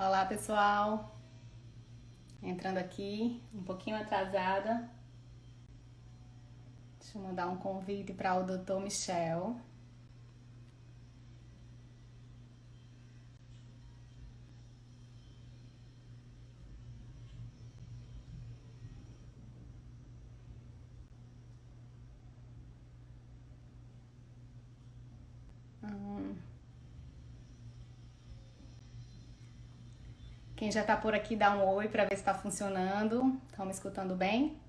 Olá, pessoal. Entrando aqui, um pouquinho atrasada. Deixa eu mandar um convite para o Dr. Michel. Quem já está por aqui, dá um oi para ver se está funcionando. Estão me escutando bem?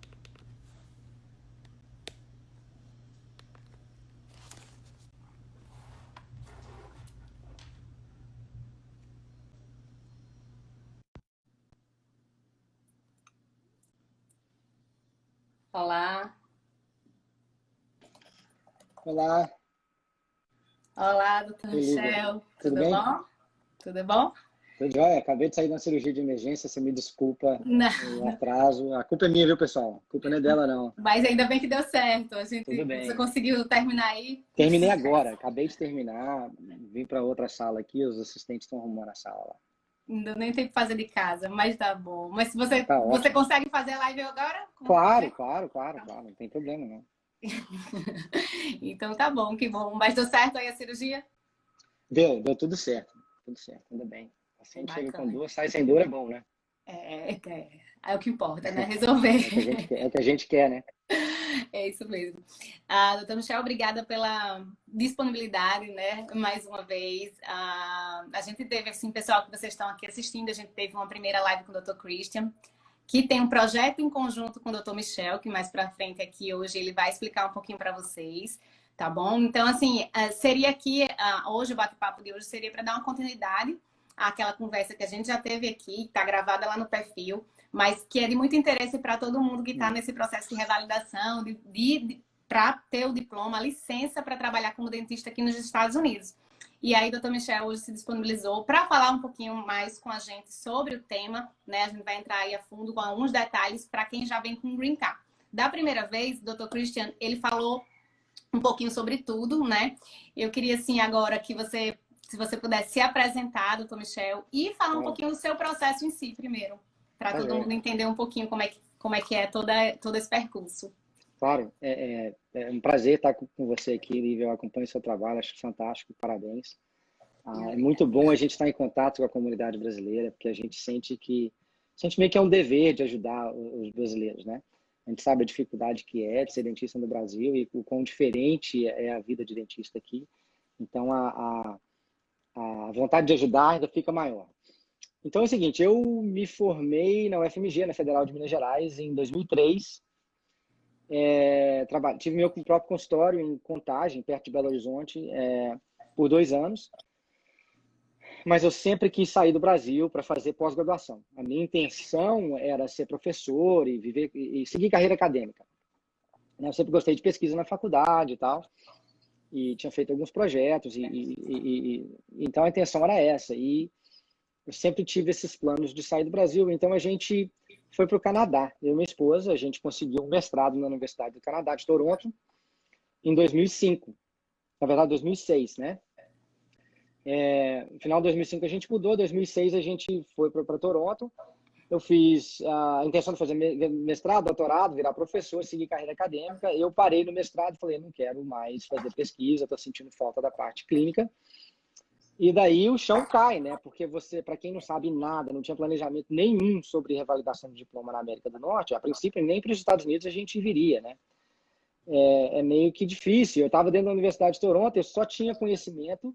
Olá. Olá, Olá, doutor oi Lívia. Michel. Tudo Tudo bem? bom? Tudo bom? Tudo jóia. Acabei de sair de uma cirurgia de emergência, você me desculpa Não, o atraso. A culpa é minha, viu, pessoal? A culpa não é dela, não. mas ainda bem que deu certo. Tudo Você bem. conseguiu terminar aí com Terminei sucesso. agora, acabei de terminar. Vim para outra sala aqui, os assistentes estão arrumando a sala lá. Não deu nem tempo de fazer de casa, mas tá bom. Mas se Mas tá você ótimo. consegue fazer a live agora? Claro, claro, claro, claro, não tem problema, não. Então tá bom, que bom. Mas deu certo aí a cirurgia? Deu tudo certo, ainda bem. O É paciente chega com bacana. dor, sai sem dor é bom, né? É o que importa, né? Resolver. É o que a gente quer, é o que a gente quer, né? É isso mesmo. Doutora Michelle, obrigada pela disponibilidade, né? Mais uma vez. A gente teve, assim, pessoal que vocês estão aqui assistindo, a gente teve uma primeira live com o Dr. Christian, que tem um projeto em conjunto com o Dr. Michel, que mais para frente aqui hoje ele vai explicar um pouquinho para vocês, tá bom? Então, assim, seria aqui, hoje, o bate-papo de hoje seria para dar uma continuidade àquela conversa que a gente já teve aqui, está gravada lá no perfil, mas que é de muito interesse para todo mundo que está nesse processo de revalidação, para ter o diploma, a licença para trabalhar como dentista aqui nos Estados Unidos. E aí, doutor Michel hoje se disponibilizou para falar um pouquinho mais com a gente sobre o tema, né? A gente vai entrar aí a fundo com alguns detalhes para quem já vem com o Green Card. Da primeira vez, doutor Christian, ele falou um pouquinho sobre tudo, né? Eu queria, assim, agora que você, se você pudesse se apresentar, doutor Michel, e falar um Claro, pouquinho do seu processo em si primeiro, para tá todo joia. mundo entender um pouquinho como é que é todo esse percurso. Claro, é um prazer estar com você aqui, Lívia. Eu acompanho o seu trabalho, acho fantástico, parabéns. É muito bom a gente estar em contato com a comunidade brasileira, porque a gente sente meio que é um dever de ajudar os brasileiros, né? A gente sabe a dificuldade que é de ser dentista no Brasil e o quão diferente é a vida de dentista aqui. Então, a vontade de ajudar ainda fica maior. Então, é o seguinte, eu me formei na UFMG, na Federal de Minas Gerais, em 2003. Tive meu próprio consultório em Contagem, perto de Belo Horizonte, por 2 anos. Mas eu sempre quis sair do Brasil para fazer pós-graduação. A minha intenção era ser professor e viver e seguir carreira acadêmica. Eu sempre gostei de pesquisa na faculdade e tal, e tinha feito alguns projetos, então a intenção era essa. E eu sempre tive esses planos de sair do Brasil, então a gente foi para o Canadá. Eu e minha esposa, a gente conseguiu um mestrado na Universidade do Canadá de Toronto em 2005. Na verdade, 2006, né? No final de 2005 a gente mudou, em 2006 a gente foi para Toronto. Eu fiz a intenção de fazer mestrado, doutorado, virar professor, seguir carreira acadêmica. Eu parei no mestrado e falei, não quero mais fazer pesquisa, estou sentindo falta da parte clínica. E daí o chão cai, né? Porque você, para quem não sabe nada, não tinha planejamento nenhum sobre revalidação de diploma na América do Norte, a princípio nem para os Estados Unidos a gente viria, né? É meio que difícil. Eu estava dentro da Universidade de Toronto, eu só tinha conhecimento,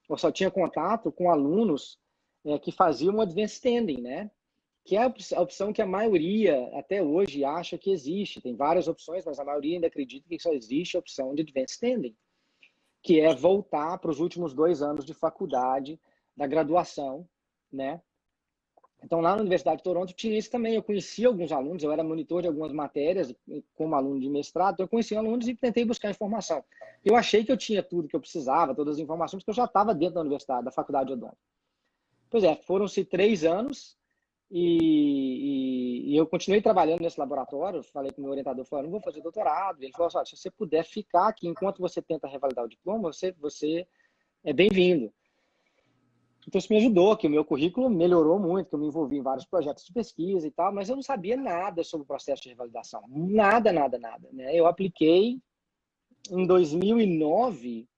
ou só tinha contato com alunos que faziam o Advanced Standing, né? Que é a opção que a maioria até hoje acha que existe. Tem várias opções, mas a maioria ainda acredita que só existe a opção de Advanced Standing, que é voltar para os últimos 2 anos de faculdade, da graduação, né? Então, lá na Universidade de Toronto tinha isso também. Eu conhecia alguns alunos, eu era monitor de algumas matérias como aluno de mestrado, então eu conhecia alunos e tentei buscar informação. Eu achei que eu tinha tudo que eu precisava, todas as informações, porque eu já estava dentro da universidade, da faculdade de odonto. Pois é, foram-se 3 anos e eu continuei trabalhando nesse laboratório. Falei com o meu orientador, falei, não vou fazer doutorado. Ele falou, se você puder ficar aqui enquanto você tenta revalidar o diploma, você é bem-vindo. Então isso me ajudou, que o meu currículo melhorou muito, que eu me envolvi em vários projetos de pesquisa e tal, mas eu não sabia nada sobre o processo de revalidação. Nada, nada, nada, né? Eu apliquei em 2009,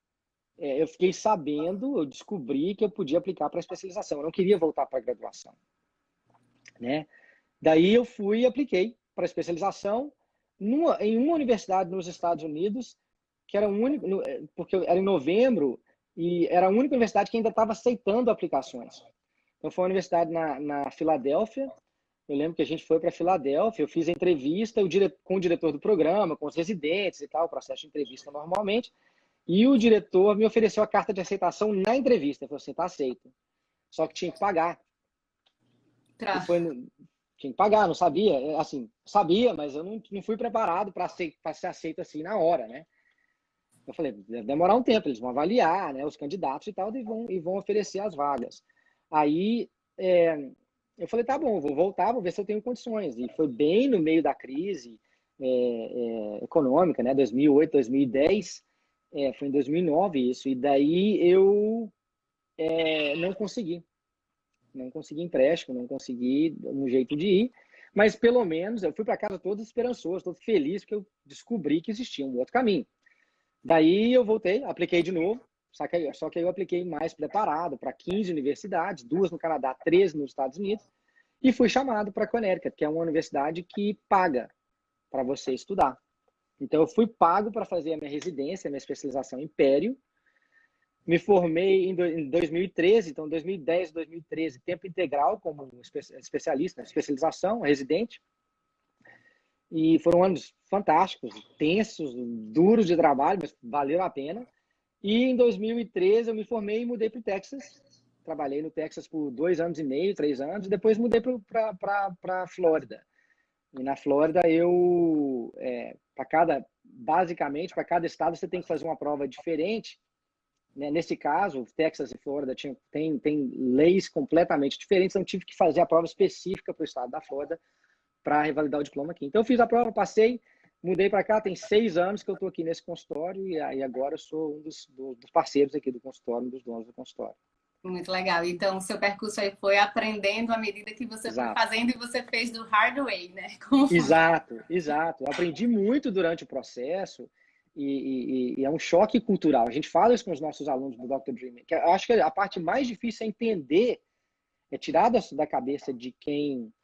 eu fiquei sabendo, eu descobri que eu podia aplicar para especialização. Eu não queria voltar para a graduação, né? Daí eu fui e apliquei para especialização em uma universidade nos Estados Unidos, que era única, porque era em novembro, e era a única universidade que ainda estava aceitando aplicações. Então foi uma universidade na Filadélfia. Eu lembro que a gente foi para Filadélfia, eu fiz a entrevista com o diretor do programa, com os residentes e tal, o processo de entrevista normalmente, e o diretor me ofereceu a carta de aceitação na entrevista. Ele falou assim, tá aceito. Só que tinha que pagar. E foi, tinha que pagar, não sabia. Assim, sabia, mas eu não fui preparado para ser aceito assim na hora, né? Eu falei, deve demorar um tempo, eles vão avaliar, né, os candidatos e tal, e vão oferecer as vagas. Aí, eu falei, tá bom, vou voltar, vou ver se eu tenho condições. E foi bem no meio da crise econômica, né, 2008, 2010, foi em 2009 isso, e daí eu não consegui. Não consegui empréstimo, não consegui um jeito de ir, mas pelo menos eu fui para casa todo esperançoso, todo feliz, porque eu descobri que existia um outro caminho. Daí eu voltei, apliquei de novo, só que eu apliquei mais preparado para 15 universidades, 2 no Canadá, 13 nos Estados Unidos, e fui chamado para a Connecticut, que é uma universidade que paga para você estudar. Então eu fui pago para fazer a minha residência, a minha especialização em Império. Me formei em 2013, então 2010, 2013, tempo integral como especialista, especialização, residente. E foram anos fantásticos, tensos, duros de trabalho, mas valeu a pena. E em 2013 eu me formei e mudei para o Texas. Trabalhei no Texas por 2 anos e meio, 3 anos, e depois mudei para a Flórida. E na Flórida basicamente, para cada estado você tem que fazer uma prova diferente. Nesse caso, Texas e Flórida tem leis completamente diferentes, então tive que fazer a prova específica para o estado da Flórida para revalidar o diploma aqui. Então eu fiz a prova, passei, mudei para cá, tem 6 anos que eu estou aqui nesse consultório e agora eu sou um dos parceiros aqui do consultório, um dos donos do consultório. Muito legal. Então, o seu percurso aí foi aprendendo à medida que você foi fazendo e você fez do hard way, né? Exato, exato. Eu aprendi muito durante o processo e é um choque cultural. A gente fala isso com os nossos alunos do Dr. Dream, que eu acho que a parte mais difícil é entender, tirar da cabeça de quem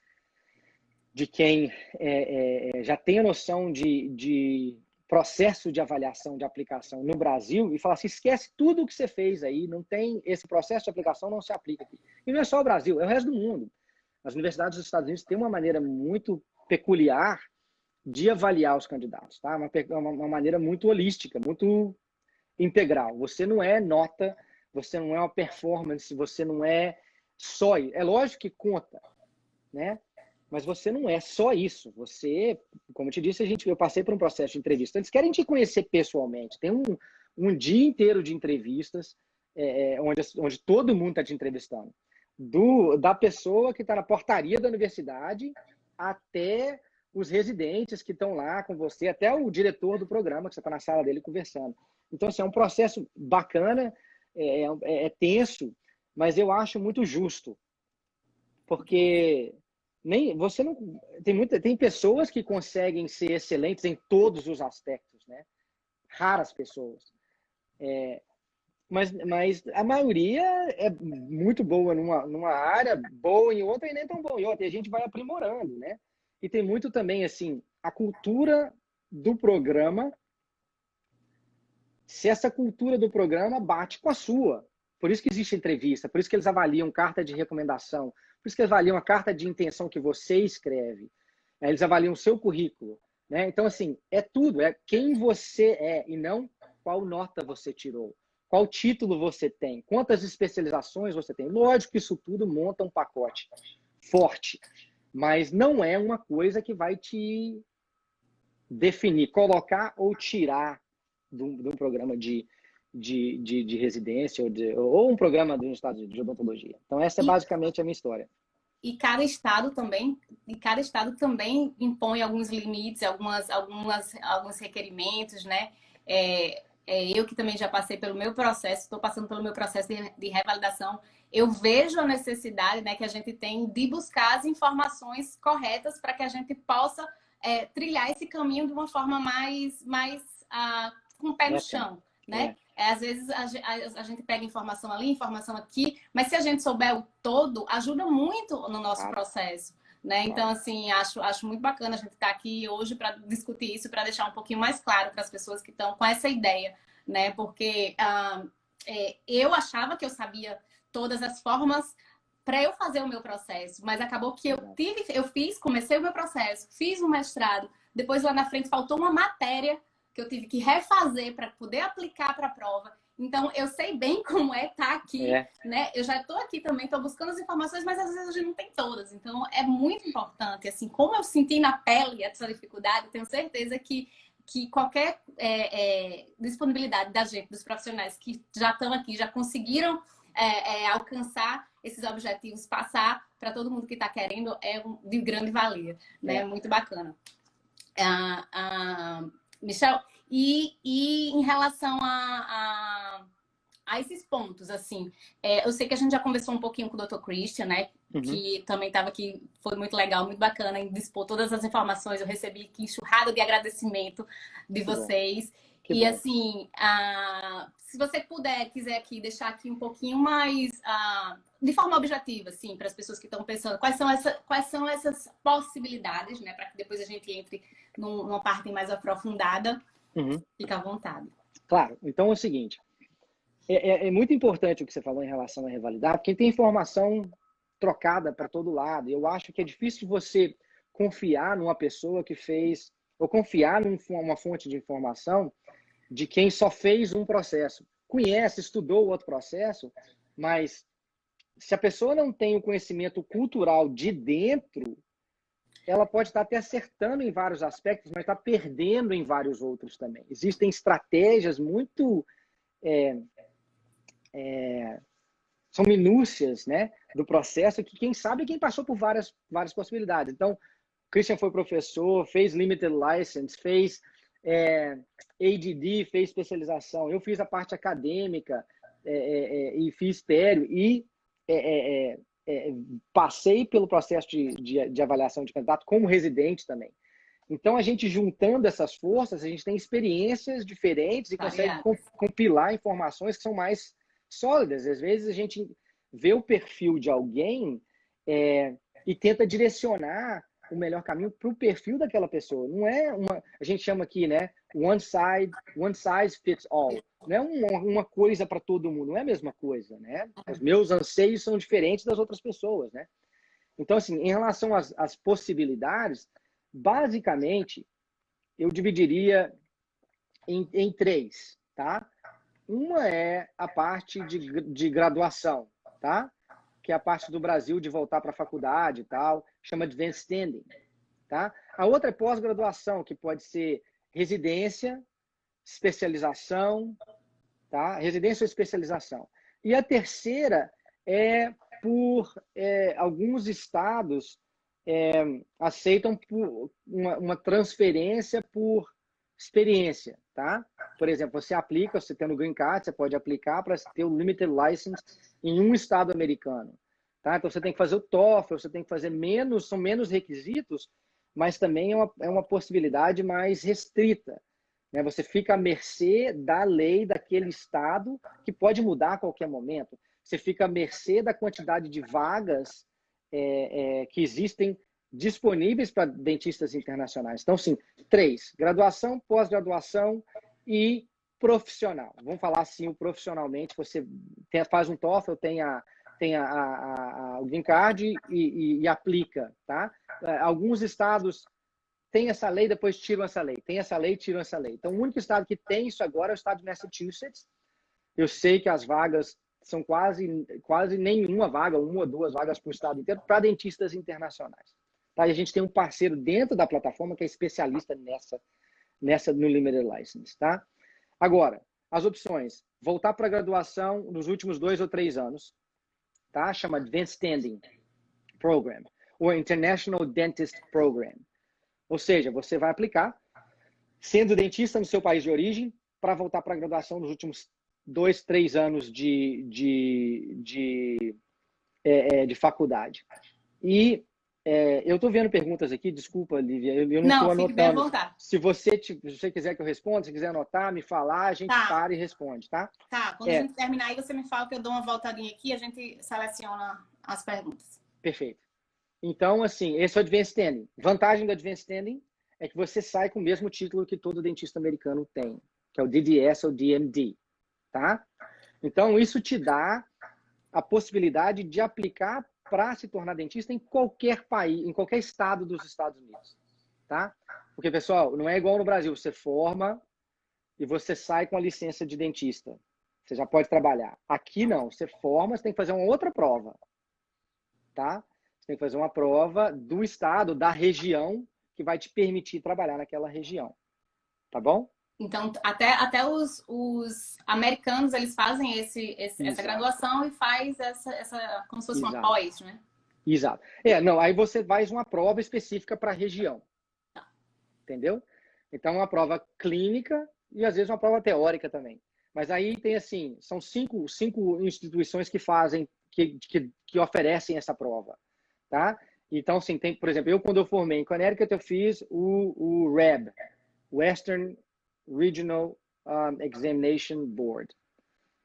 já tem a noção de processo de avaliação, de aplicação no Brasil e falar assim, esquece tudo o que você fez aí, não tem esse processo de aplicação, não se aplica aqui. E não é só o Brasil, é o resto do mundo. As universidades dos Estados Unidos têm uma maneira muito peculiar de avaliar os candidatos, tá? Uma maneira muito holística, muito integral. Você não é nota, você não é uma performance, você não é só... É lógico que conta, né? Mas você não é só isso. Você, como eu te disse, eu passei por um processo de entrevista. Eles querem te conhecer pessoalmente. Tem um dia inteiro de entrevistas onde todo mundo está te entrevistando. Da pessoa que está na portaria da universidade até os residentes que estão lá com você, até o diretor do programa, que você está na sala dele conversando. Então, assim, é um processo bacana, é tenso, mas eu acho muito justo. Porque... você não tem pessoas que conseguem ser excelentes em todos os aspectos, né? Raras pessoas. Mas a maioria é muito boa numa área, boa em outra e nem tão boa em outra. E a gente vai aprimorando, né? E tem muito também, assim, a cultura do programa, se essa cultura do programa bate com a sua. Por isso que existe entrevista, por isso que eles avaliam carta de recomendação, por isso que eles avaliam a carta de intenção que você escreve. Eles avaliam o seu currículo, né? Então, assim, é tudo. É quem você é e não qual nota você tirou. Qual título você tem. Quantas especializações você tem. Lógico que isso tudo monta um pacote forte. Mas não é uma coisa que vai te definir, colocar ou tirar de um programa de residência ou um programa dos Estados Unidos de odontologia. Então, essa é basicamente a minha história. E cada estado também impõe alguns limites, alguns requerimentos, né? eu que também já passei pelo meu processo, estou passando pelo meu processo de revalidação, eu vejo a necessidade, né, que a gente tem de buscar as informações corretas para que a gente possa trilhar esse caminho de uma forma mais com o pé no chão, né? Às vezes a gente pega informação ali, informação aqui, mas se a gente souber o todo, ajuda muito no nosso processo. Né? Então, assim, acho muito bacana a gente estar aqui hoje para discutir isso, para deixar um pouquinho mais claro para as pessoas que estão com essa ideia, né? Porque eu achava que eu sabia todas as formas para eu fazer o meu processo, mas acabou que comecei o meu processo, fiz um mestrado, depois lá na frente faltou uma matéria que eu tive que refazer para poder aplicar para a prova. Então, eu sei bem como estar aqui, né? Eu já estou aqui também, estou buscando as informações, mas às vezes a gente não tem todas. Então, é muito importante, assim, como eu senti na pele essa dificuldade, tenho certeza que qualquer disponibilidade da gente, dos profissionais que já estão aqui, já conseguiram alcançar esses objetivos, passar para todo mundo que está querendo, de grande valia, né? Muito bacana. Michel, e em relação a esses pontos, assim, eu sei que a gente já conversou um pouquinho com o Dr. Christian, né? Que também estava aqui, foi muito legal, muito bacana em dispor todas as informações. Eu recebi aqui enxurrada de agradecimento de vocês. E assim, se você quiser aqui deixar aqui um pouquinho mais de forma objetiva, assim, para as pessoas que estão pensando, quais são essas possibilidades, né? Para que depois a gente entre numa parte mais aprofundada. Fica à vontade. Claro. Então é o seguinte, é muito importante o que você falou em relação a revalidar, porque tem informação trocada para todo lado. Eu acho que é difícil você confiar numa pessoa que fez, ou confiar numa fonte de informação de quem só fez um processo. Conhece, estudou o outro processo, mas se a pessoa não tem o conhecimento cultural de dentro, ela pode estar até acertando em vários aspectos, mas está perdendo em vários outros também. Existem estratégias muito... são minúcias, né, do processo que quem sabe é quem passou por várias possibilidades. Então, Christian foi professor, fez Limited License, fez ADD, fez especialização. Eu fiz a parte acadêmica e fiz pério e passei pelo processo de avaliação de candidato como residente também. Então, a gente juntando essas forças, a gente tem experiências diferentes e consegue compilar informações que são mais sólidas. Às vezes, a gente vê o perfil de alguém e tenta direcionar o melhor caminho para o perfil daquela pessoa. Não é a gente chama aqui, né? One size fits all. Não é uma coisa para todo mundo, não é a mesma coisa, né? Os meus anseios são diferentes das outras pessoas, né? Então, assim, em relação às possibilidades, basicamente, eu dividiria em três, tá? Uma é a parte de graduação, tá? Que é a parte do Brasil de voltar para a faculdade e tal, chama Advanced Standing, tá? A outra é pós-graduação, que pode ser residência, especialização, tá? Residência ou especialização. E a terceira é por alguns estados aceitam uma transferência por experiência, tá? Por exemplo, você aplica, você tem no Green Card, você pode aplicar para ter o Limited License em um estado americano, tá? Então você tem que fazer o TOEFL, você tem que fazer são menos requisitos, mas também é uma possibilidade mais restrita, né? Você fica à mercê da lei daquele estado, que pode mudar a qualquer momento. Você fica à mercê da quantidade de vagas que existem disponíveis para dentistas internacionais. Então, sim, 3. Graduação, pós-graduação e profissional. Vamos falar assim, o profissionalmente. Você faz um TOEFL, tem o Green Card e aplica, tá? Alguns estados têm essa lei, depois tiram essa lei. Tem essa lei, tiram essa lei. Então, o único estado que tem isso agora é o estado de Massachusetts. Eu sei que as vagas são quase nenhuma vaga, 1 ou 2 vagas para o estado inteiro, para dentistas internacionais. Tá? E a gente tem um parceiro dentro da plataforma que é especialista no Limited License. Tá? Agora, as opções. Voltar para a graduação nos últimos 2 ou 3 anos. Tá? Chama Advanced Standing Program. Ou International Dentist Program. Ou seja, você vai aplicar, sendo dentista no seu país de origem, para voltar para a graduação nos últimos 2, 3 anos de faculdade. E eu estou vendo perguntas aqui, desculpa, Lívia, eu não estou Não, fique bem à anotando. vontade. Se você quiser que eu responda, se quiser anotar, me falar, a gente para e responde, tá? Tá, quando a gente terminar aí, você me fala que eu dou uma voltadinha aqui e a gente seleciona as perguntas. Perfeito. Então, assim, esse é o Advanced Standing. Vantagem do Advanced Standing é que você sai com o mesmo título que todo dentista americano tem, que é o DDS ou DMD, tá? Então, isso te dá a possibilidade de aplicar para se tornar dentista em qualquer país, em qualquer estado dos Estados Unidos, tá? Porque, pessoal, não é igual no Brasil, você forma e você sai com a licença de dentista. Você já pode trabalhar. Aqui não, você forma, você tem que fazer uma outra prova, tá? Você tem que fazer uma prova do estado, da região, que vai te permitir trabalhar naquela região, tá bom? Então, até os americanos, eles fazem essa graduação e faz essa como se fosse uma pós, né? Exato. Não, aí você faz uma prova específica para a região. Entendeu? Então, uma prova clínica e, às vezes, uma prova teórica também. Mas aí tem, assim, são cinco instituições que fazem, que oferecem essa prova, tá? Então, assim, tem, por exemplo, quando eu formei em Connecticut, eu fiz o REB, Western Regional Examination Board.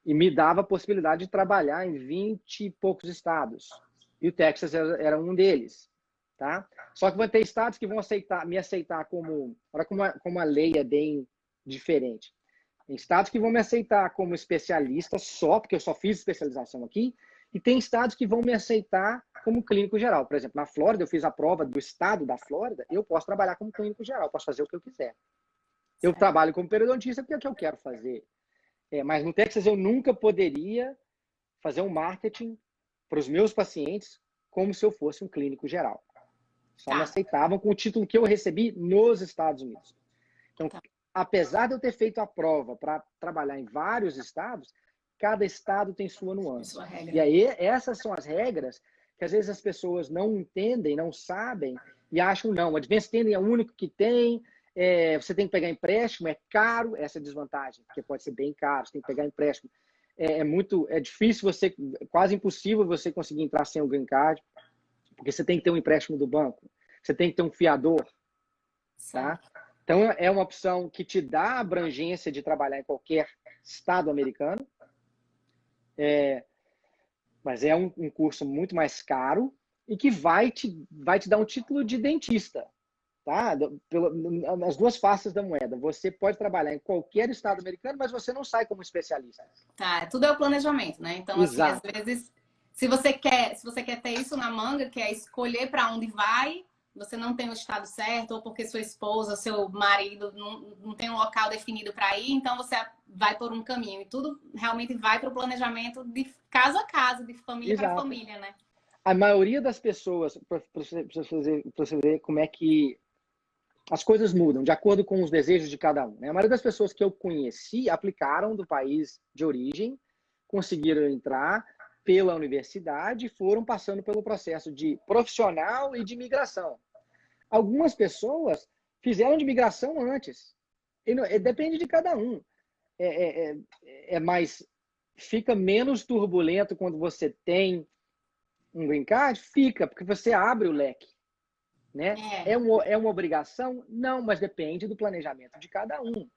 E me dava a possibilidade de trabalhar em 20 e poucos estados. E o Texas era um deles, tá? Só que vai ter estados que vão me aceitar como... Olha como a lei é bem diferente. Tem estados que vão me aceitar como especialista só, porque eu só fiz especialização aqui, e tem estados que vão me aceitar como clínico geral. Por exemplo, na Flórida, eu fiz a prova do estado da Flórida, eu posso trabalhar como clínico geral, posso fazer o que eu quiser. Eu trabalho como periodontista porque é o que eu quero fazer. Mas no Texas eu nunca poderia fazer um marketing para os meus pacientes como se eu fosse um clínico geral. Só me aceitavam com o título que eu recebi nos Estados Unidos. Então, apesar de eu ter feito a prova para trabalhar em vários estados, cada estado tem sua nuance. E aí, essas são as regras que às vezes as pessoas não entendem, não sabem e acham, não, o Advanced Standing é o único que tem, você tem que pegar empréstimo, é caro, essa é a desvantagem, porque pode ser bem caro, você tem que pegar empréstimo. É difícil, quase impossível você conseguir entrar sem o Green Card, porque você tem que ter um empréstimo do banco, você tem que ter um fiador, tá? Então, é uma opção que te dá a abrangência de trabalhar em qualquer estado americano, mas é um curso muito mais caro e que vai te dar um título de dentista, tá? As duas faces da moeda. Você pode trabalhar em qualquer estado americano, mas você não sai como especialista. Tá, tudo é o planejamento, né? Então, assim, às vezes, se você quer ter isso na manga, que é escolher para onde vai, você não tem o estado certo, ou porque sua esposa, seu marido não tem um local definido para ir, então você vai por um caminho. E tudo realmente vai para o planejamento de casa a casa, de família para família, né? A maioria das pessoas, para você ver como é que as coisas mudam, de acordo com os desejos de cada um, né? A maioria das pessoas que eu conheci aplicaram do país de origem, conseguiram entrar pela universidade e foram passando pelo processo de profissional e de migração. Algumas pessoas fizeram de migração antes. Depende de cada um. Mas fica menos turbulento quando você tem um green card? Fica, porque você abre o leque. Né? É uma obrigação? Não, mas depende do planejamento de cada um.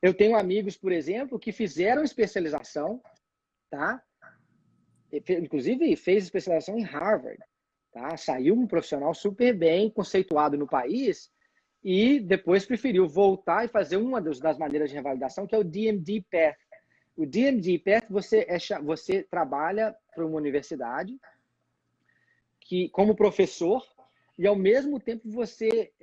Eu tenho amigos, por exemplo, que fizeram especialização, tá? Inclusive fez especialização em Harvard, tá? Saiu um profissional super bem conceituado no país e depois preferiu voltar e fazer uma das maneiras de revalidação, que é o DMD Path. O DMD Path, você trabalha para uma universidade que, como professor, e ao mesmo tempo você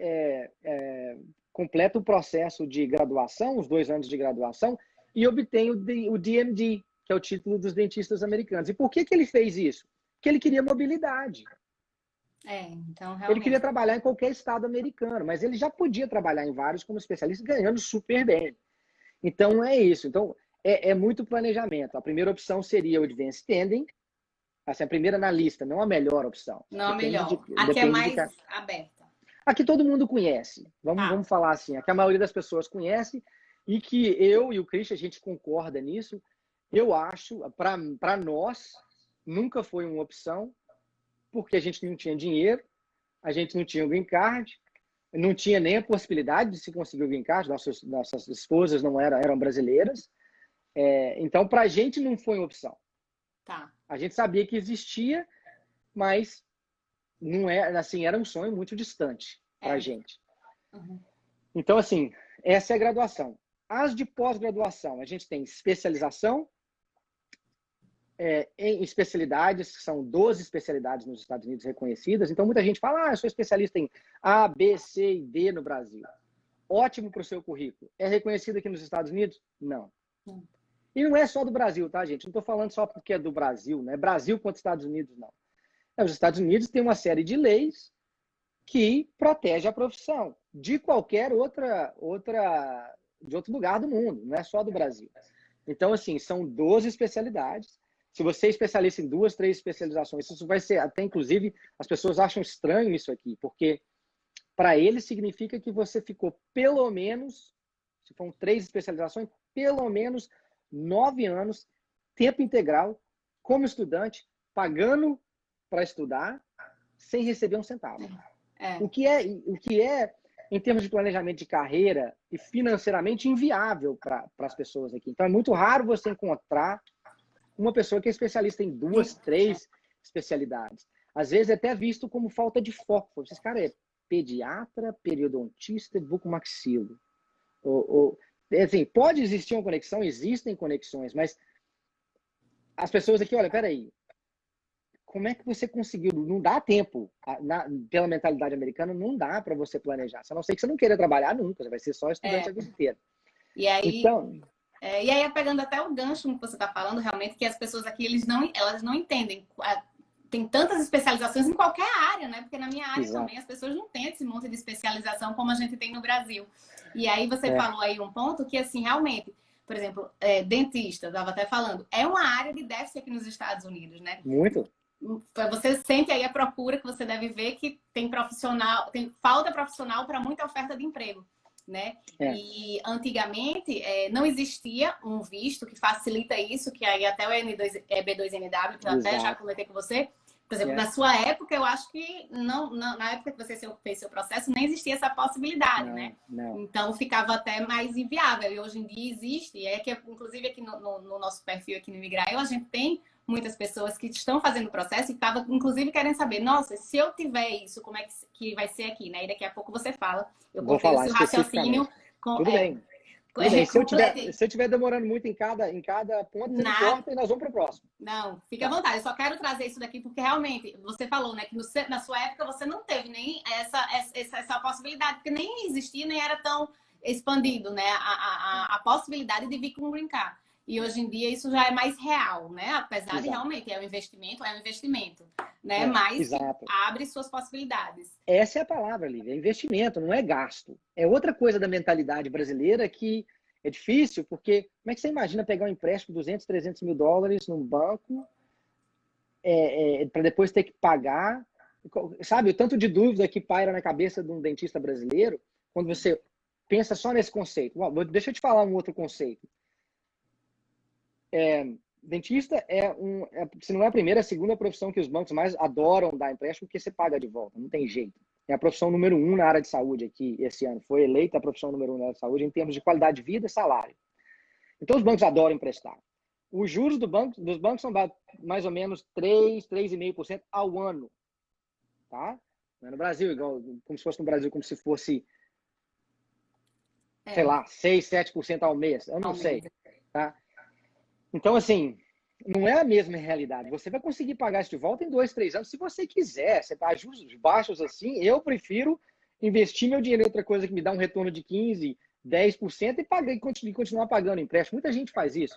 completa o processo de graduação, os 2 anos de graduação, e obtém o DMD, que é o título dos dentistas americanos. E por que ele fez isso? Porque ele queria mobilidade. Então, realmente... Ele queria trabalhar em qualquer estado americano, mas ele já podia trabalhar em vários como especialista, ganhando super bem. Então, é isso. Então, é muito planejamento. A primeira opção seria o Advanced Standing, assim, a primeira na lista, não a melhor opção. Não a melhor. Aqui é mais aberta. Aqui todo mundo conhece. Vamos falar assim. Aqui a maioria das pessoas conhece e que eu e o Christian, a gente concorda nisso. Eu acho, para nós, nunca foi uma opção, porque a gente não tinha dinheiro, a gente não tinha o green card, não tinha nem a possibilidade de se conseguir o green card, nossas esposas não eram brasileiras. Então, para a gente não foi uma opção. Tá. A gente sabia que existia, mas não assim, era um sonho muito distante para a gente. Uhum. Então, assim, essa é a graduação. As de pós-graduação, a gente tem especialização em especialidades, que são 12 especialidades nos Estados Unidos reconhecidas. Então, muita gente fala, eu sou especialista em A, B, C e D no Brasil. Ótimo para o seu currículo. É reconhecido aqui nos Estados Unidos? Não. E não é só do Brasil, tá, gente? Não estou falando só porque é do Brasil, não é Brasil contra Estados Unidos, não. Os Estados Unidos têm uma série de leis que protege a profissão de qualquer de outro lugar do mundo, não é só do Brasil. Então, assim, são 12 especialidades. Se você é especialista em 2, 3 especializações, isso vai ser, até inclusive, as pessoas acham estranho isso aqui, porque para eles significa que você ficou pelo menos, se foram 3 especializações, pelo menos 9 anos, tempo integral, como estudante, pagando para estudar, sem receber um centavo. O que é, em termos de planejamento de carreira e financeiramente, inviável para as pessoas aqui. Então, é muito raro você encontrar uma pessoa que é especialista em 2, 3 especialidades. Às vezes é até visto como falta de foco. Esse cara é pediatra, periodontista, bucomaxilo. Assim, pode existir uma conexão, existem conexões, mas as pessoas aqui, olha, peraí, como é que você conseguiu? Não dá tempo. Pela mentalidade americana, não dá para você planejar. A não ser que você não queira trabalhar nunca, você vai ser só estudante a vida inteira. E aí, então, e aí, pegando até o gancho no que você está falando, realmente, que as pessoas aqui, elas não entendem. Tem tantas especializações em qualquer área, né? Porque na minha área Exato. também as pessoas não têm esse monte de especialização como a gente tem no Brasil. E aí você falou aí um ponto que, assim, realmente, por exemplo, dentista, eu estava até falando, é uma área de déficit aqui nos Estados Unidos, né? Muito. Você sente aí a procura que você deve ver que tem falta profissional para muita oferta de emprego, né? E antigamente não existia um visto que facilita isso, que aí até o B2NW, que eu até já comentei com você. Por exemplo, na sua época, eu acho que na época que você fez seu processo, nem existia essa possibilidade, né? Não. Então ficava até mais inviável. E hoje em dia existe, inclusive aqui no nosso perfil aqui no Imigrael, a gente tem muitas pessoas que estão fazendo o processo e estavam, inclusive, querendo saber, nossa, se eu tiver isso, como é que vai ser aqui, né? E daqui a pouco você fala. Eu vou falar o raciocínio. Tudo bem. Se eu estiver demorando muito em cada ponto, não importa, e nós vamos para o próximo. Não, fique à vontade. Eu só quero trazer isso daqui porque realmente você falou, né, que na sua época você não teve nem essa possibilidade, porque nem existia, nem era tão expandido, né, a possibilidade de vir com um green card. E hoje em dia isso já é mais real, né? Apesar de realmente é um investimento, né? Mas abre suas possibilidades. Essa é a palavra, Lívia, é investimento, não é gasto. É outra coisa da mentalidade brasileira que é difícil, porque como é que você imagina pegar um empréstimo de 200, 300 mil dólares num banco para depois ter que pagar? Sabe, o tanto de dúvida que paira na cabeça de um dentista brasileiro quando você pensa só nesse conceito. Deixa eu te falar um outro conceito. Dentista se não é a primeira, é a segunda profissão que os bancos mais adoram dar empréstimo, porque você paga de volta, não tem jeito. É a profissão número 1 na área de saúde aqui esse ano. Foi eleita a profissão número 1 na área de saúde em termos de qualidade de vida e salário. Então os bancos adoram emprestar. Os juros dos bancos são mais ou menos 3,5% ao ano. Tá? Não é no Brasil, igual, como se fosse no Brasil, como se fosse, sei lá, 6, 7% ao mês. Eu não sei. Tá? Então, assim, não é a mesma realidade. Você vai conseguir pagar isso de volta em 2, 3 anos, se você quiser. Você está juros baixos assim, eu prefiro investir meu dinheiro em outra coisa que me dá um retorno de 15, 10% e continuar pagando empréstimo. Muita gente faz isso.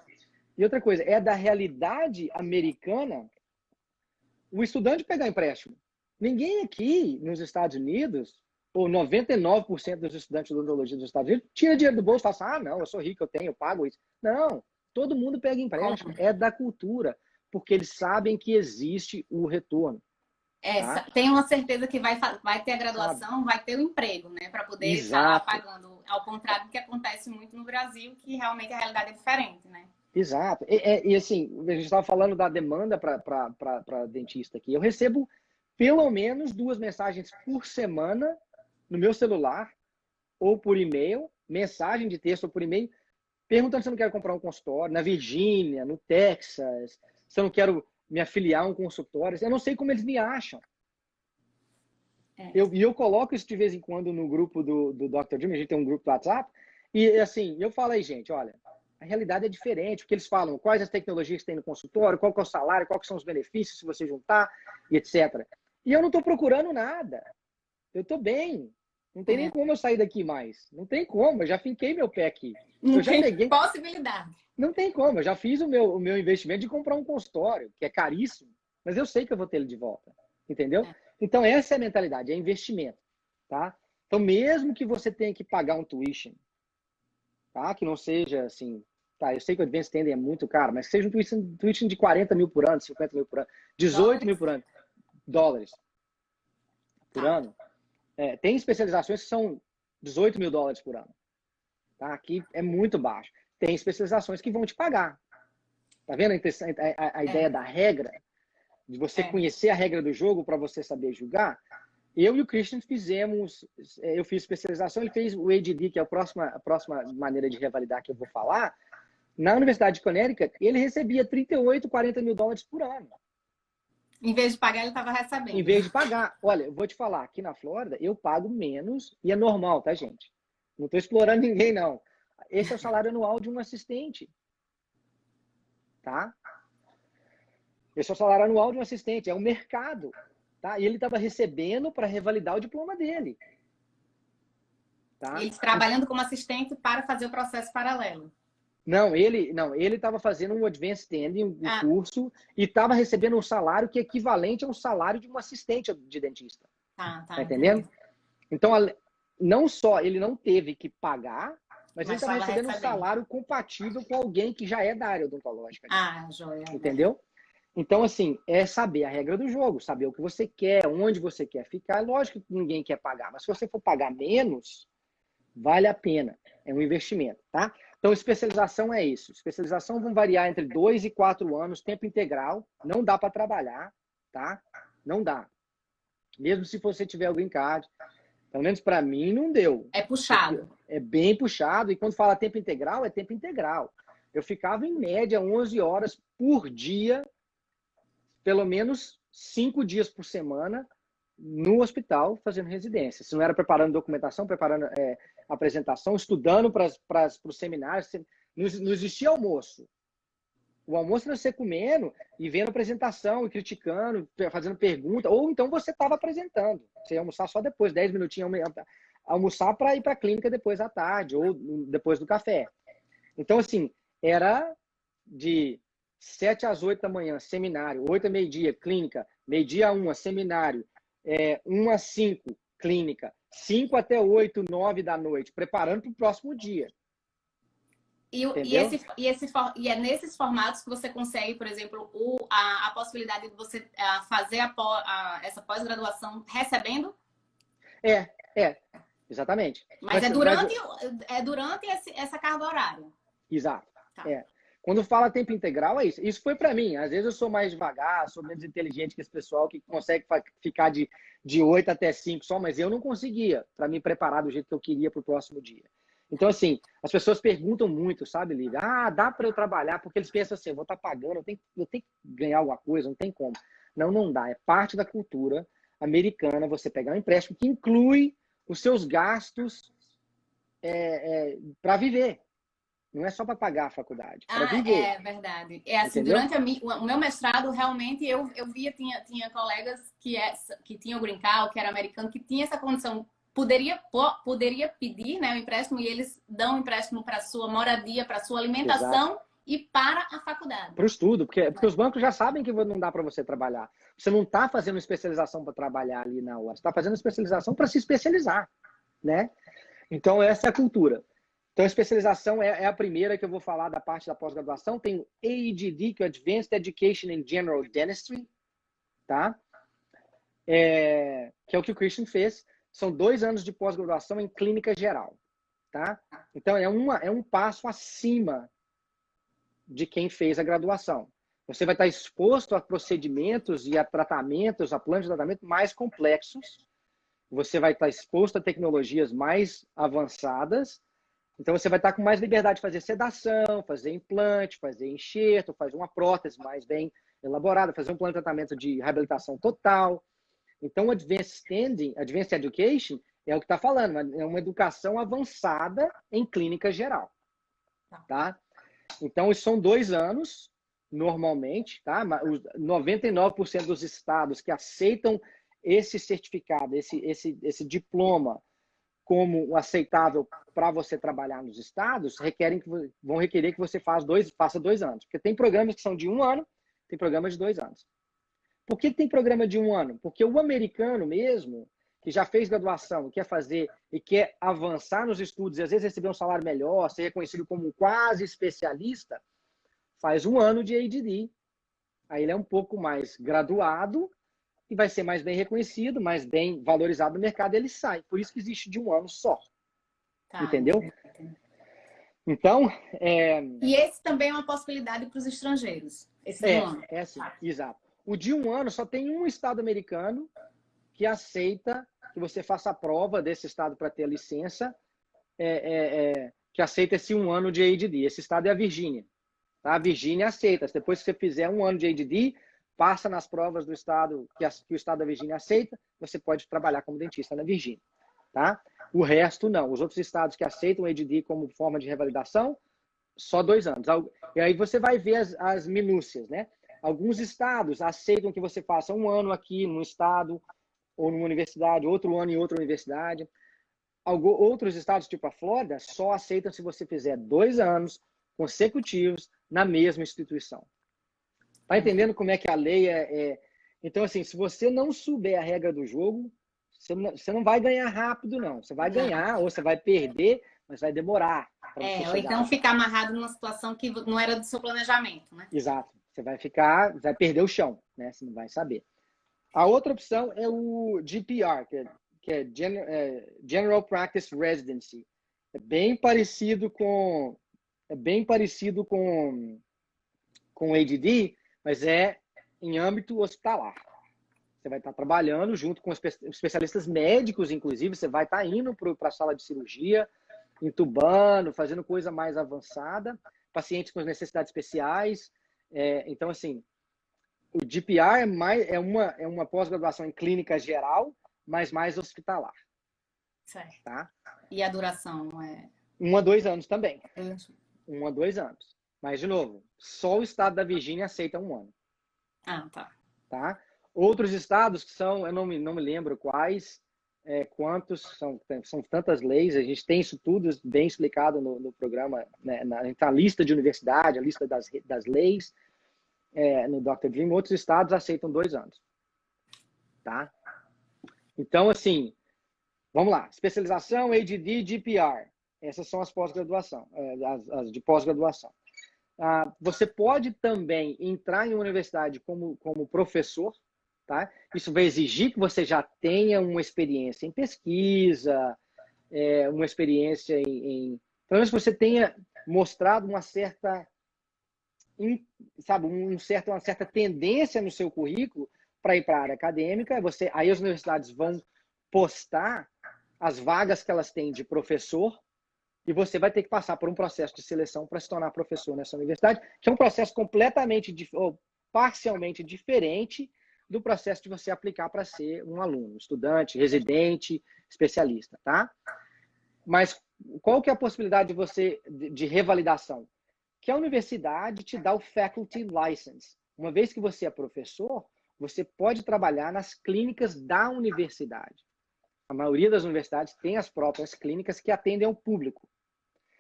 E outra coisa, é da realidade americana o estudante pegar empréstimo. Ninguém aqui nos Estados Unidos, ou 99% dos estudantes de odontologia dos Estados Unidos, tira dinheiro do bolso e fala assim, não, eu sou rico, eu pago isso. Não. Todo mundo pega empréstimo, é da cultura, porque eles sabem que existe o retorno. Tem uma certeza que vai ter a graduação, vai ter o emprego, né? Para poder estar pagando ao contrário do que acontece muito no Brasil, que realmente a realidade é diferente, né? Exato. E assim, a gente estava falando da demanda para dentista aqui. Eu recebo pelo menos 2 mensagens por semana no meu celular ou por e-mail, mensagem de texto ou por e-mail, perguntando se eu não quero comprar um consultório na Virgínia, no Texas, se eu não quero me afiliar a um consultório. Eu não sei como eles me acham. E eu coloco isso de vez em quando no grupo do Dr. Jim, a gente tem um grupo do WhatsApp, e assim, eu falo aí, gente, olha, a realidade é diferente, porque eles falam quais as tecnologias que tem no consultório, qual que é o salário, quais que são os benefícios se você juntar, e etc. E eu não estou procurando nada. Eu estou bem. Não tem nem como eu sair daqui mais. Não tem como, eu já finquei meu pé aqui. Não Eu já tem peguei. possibilidade. Não tem como, eu já fiz o meu investimento de comprar um consultório, que é caríssimo, mas eu sei que eu vou ter ele de volta. Entendeu? Então, essa é a mentalidade, é investimento. Tá? Então, mesmo que você tenha que pagar um tuition, tá? Que não seja assim. Tá, eu sei que o Advanced Standing é muito caro, mas que seja um tuition de 40 mil por ano, 50 mil por ano, 18 mil por ano, dólares por ano. Tem especializações que são 18 mil dólares por ano. Tá? Aqui é muito baixo. Tem especializações que vão te pagar. Tá vendo a ideia da regra? De você conhecer a regra do jogo para você saber julgar? Eu e o Christian fizemos, eu fiz especialização, ele fez o ADD, que é a próxima maneira de revalidar que eu vou falar, na Universidade de Connecticut, ele recebia 38, 40 mil dólares por ano. Em vez de pagar, ele estava recebendo. Em vez de pagar. Olha, eu vou te falar, aqui na Flórida, eu pago menos, e é normal, tá, gente? Não estou explorando ninguém, não. Esse é o salário anual de um assistente. Tá? Esse é o salário anual de um assistente, é o mercado. Tá? E ele estava recebendo para revalidar o diploma dele. Tá? Ele trabalhando como assistente para fazer o processo paralelo. Não, ele estava fazendo um Advanced Standing, um curso, e estava recebendo um salário que é equivalente ao salário de um assistente de dentista. Tá entendendo? Entendi. Então, não só ele não teve que pagar, mas ele estava recebendo um salário compatível com alguém que já é da área odontológica. Joia. Entendeu? Então, assim, é saber a regra do jogo, saber o que você quer, onde você quer ficar. É lógico que ninguém quer pagar, mas se você for pagar menos, vale a pena. É um investimento, tá? Então, especialização é isso. Especialização vão variar entre 2 e 4 anos, tempo integral. Não dá para trabalhar, tá? Não dá. Mesmo se você tiver o green card. Pelo menos para mim, não deu. É puxado. É bem puxado. E quando fala tempo integral, é tempo integral. Eu ficava, em média, 11 horas por dia, pelo menos 5 dias por semana, no hospital, fazendo residência. Se não era preparando documentação, preparando apresentação, estudando para os seminários, não existia almoço. O almoço era você comendo e vendo apresentação, e criticando, fazendo pergunta, ou então você estava apresentando. Você ia almoçar só depois, 10 minutinhos, almoçar para ir para a clínica depois à tarde, ou depois do café. Então, assim, era de 7 às 8 da manhã, seminário, 8 a meio-dia, clínica, meio-dia a 1, seminário, 1 às 5, clínica, 5 até 8, 9 da noite, preparando para o próximo dia. E é nesses formatos que você consegue, por exemplo, a possibilidade de você fazer essa pós-graduação recebendo? Exatamente. Mas é durante essa carga horária. Exato. Tá. Quando fala tempo integral, é isso. Isso foi para mim. Às vezes eu sou mais devagar, sou menos inteligente que esse pessoal que consegue ficar de 8 até 5 só, mas eu não conseguia para me preparar do jeito que eu queria para o próximo dia. Então, assim, as pessoas perguntam muito, sabe, Lívia? Dá para eu trabalhar? Porque eles pensam assim, eu vou estar pagando, eu tenho que ganhar alguma coisa, não tem como. Não dá. É parte da cultura americana você pegar um empréstimo que inclui os seus gastos para viver. Não é só para pagar a faculdade, para viver. É verdade. É assim, durante o meu mestrado, realmente, eu via, tinha colegas que tinham green card, que era americano, que tinha essa condição. Poderia pedir, né, o empréstimo, e eles dão um empréstimo para sua moradia, para sua alimentação. Exato. E para a faculdade. Para o estudo, porque os bancos já sabem que não dá para você trabalhar. Você não está fazendo especialização para trabalhar ali na hora, você está fazendo especialização para se especializar, né? Então, essa é a cultura. Então, a especialização é a primeira que eu vou falar da parte da pós-graduação. Tem o AEDD, que é Advanced Education in General Dentistry, tá? Que é o que o Christian fez. São 2 anos de pós-graduação em clínica geral. tá? Então, é um passo acima de quem fez a graduação. Você vai estar exposto a procedimentos e a tratamentos, a planos de tratamento mais complexos. Você vai estar exposto a tecnologias mais avançadas. Então, você vai estar com mais liberdade de fazer sedação, fazer implante, fazer enxerto, fazer uma prótese mais bem elaborada, fazer um plano de tratamento de reabilitação total. Então, Advanced Education é o que está falando, é uma educação avançada em clínica geral. Tá? Então, isso são 2 anos, normalmente, tá? 99% dos estados que aceitam esse certificado, esse diploma como aceitável para você trabalhar nos estados, vão requerer que você faça 2 anos. Porque tem programas que são de 1 ano, tem programas de 2 anos. Por que tem programa de 1 ano? Porque o americano mesmo, que já fez graduação, quer fazer e quer avançar nos estudos e às vezes receber um salário melhor, ser reconhecido como um quase especialista, faz 1 ano de ADD. Aí ele é um pouco mais graduado e vai ser mais bem reconhecido, mais bem valorizado no mercado, e ele sai. Por isso que existe de 1 ano só. Tá, entendeu? entendi. Então, E esse também é uma possibilidade para os estrangeiros, esse de 1 ano. É assim, exato. O de 1 ano só tem um estado americano que aceita que você faça a prova desse estado para ter a licença, que aceita esse 1 ano de ADD. Esse estado é a Virgínia. Tá? A Virgínia aceita. Depois que você fizer 1 ano de ADD, passa nas provas do estado que o estado da Virgínia aceita, você pode trabalhar como dentista na Virgínia. Tá? O resto não. Os outros estados que aceitam o ADD como forma de revalidação, só 2 anos. E aí você vai ver as minúcias, né? Alguns estados aceitam que você faça 1 ano aqui num estado ou numa universidade, outro ano em outra universidade. Outros estados, tipo a Flórida, só aceitam se você fizer 2 anos consecutivos na mesma instituição. Tá entendendo como é que a lei Então, assim, se você não souber a regra do jogo, você não vai ganhar rápido, não. Você vai ganhar ou você vai perder, mas vai demorar. Ou então ficar amarrado numa situação que não era do seu planejamento, né? Exato. Você vai perder o chão, né? Você não vai saber. A outra opção é o GPR, que é General Practice Residency. É bem parecido com o ADD, mas é em âmbito hospitalar. Você vai estar trabalhando junto com especialistas médicos, inclusive, você vai estar indo para a sala de cirurgia, intubando, fazendo coisa mais avançada, pacientes com necessidades especiais. Então, assim, o GPR é uma pós-graduação em clínica geral, mas mais hospitalar. Certo. Tá? E a duração é? 1 a 2 anos também. 1 a 2 anos. Mas, de novo, só o estado da Virgínia aceita 1 ano. Ah, tá. Tá? Outros estados que são, eu não me lembro quais, quantos, são tantas leis, a gente tem isso tudo bem explicado no programa, né, na lista de universidade, a lista das leis, no Dr. Dream. Outros estados aceitam 2 anos. Tá? Então, assim, vamos lá. Especialização, ADD, GPR. Essas são as pós-graduação, as de pós-graduação. Você pode também entrar em uma universidade como professor, tá? Isso vai exigir que você já tenha uma experiência em pesquisa, uma experiência pelo menos você tenha mostrado uma certa tendência no seu currículo para ir para a área acadêmica. Aí as universidades vão postar as vagas que elas têm de professor e você vai ter que passar por um processo de seleção para se tornar professor nessa universidade, que é um processo completamente ou parcialmente diferente do processo de você aplicar para ser um aluno, estudante, residente, especialista, tá? Mas qual que é a possibilidade de revalidação? Que a universidade te dá o Faculty License. Uma vez que você é professor, você pode trabalhar nas clínicas da universidade. A maioria das universidades tem as próprias clínicas que atendem ao público.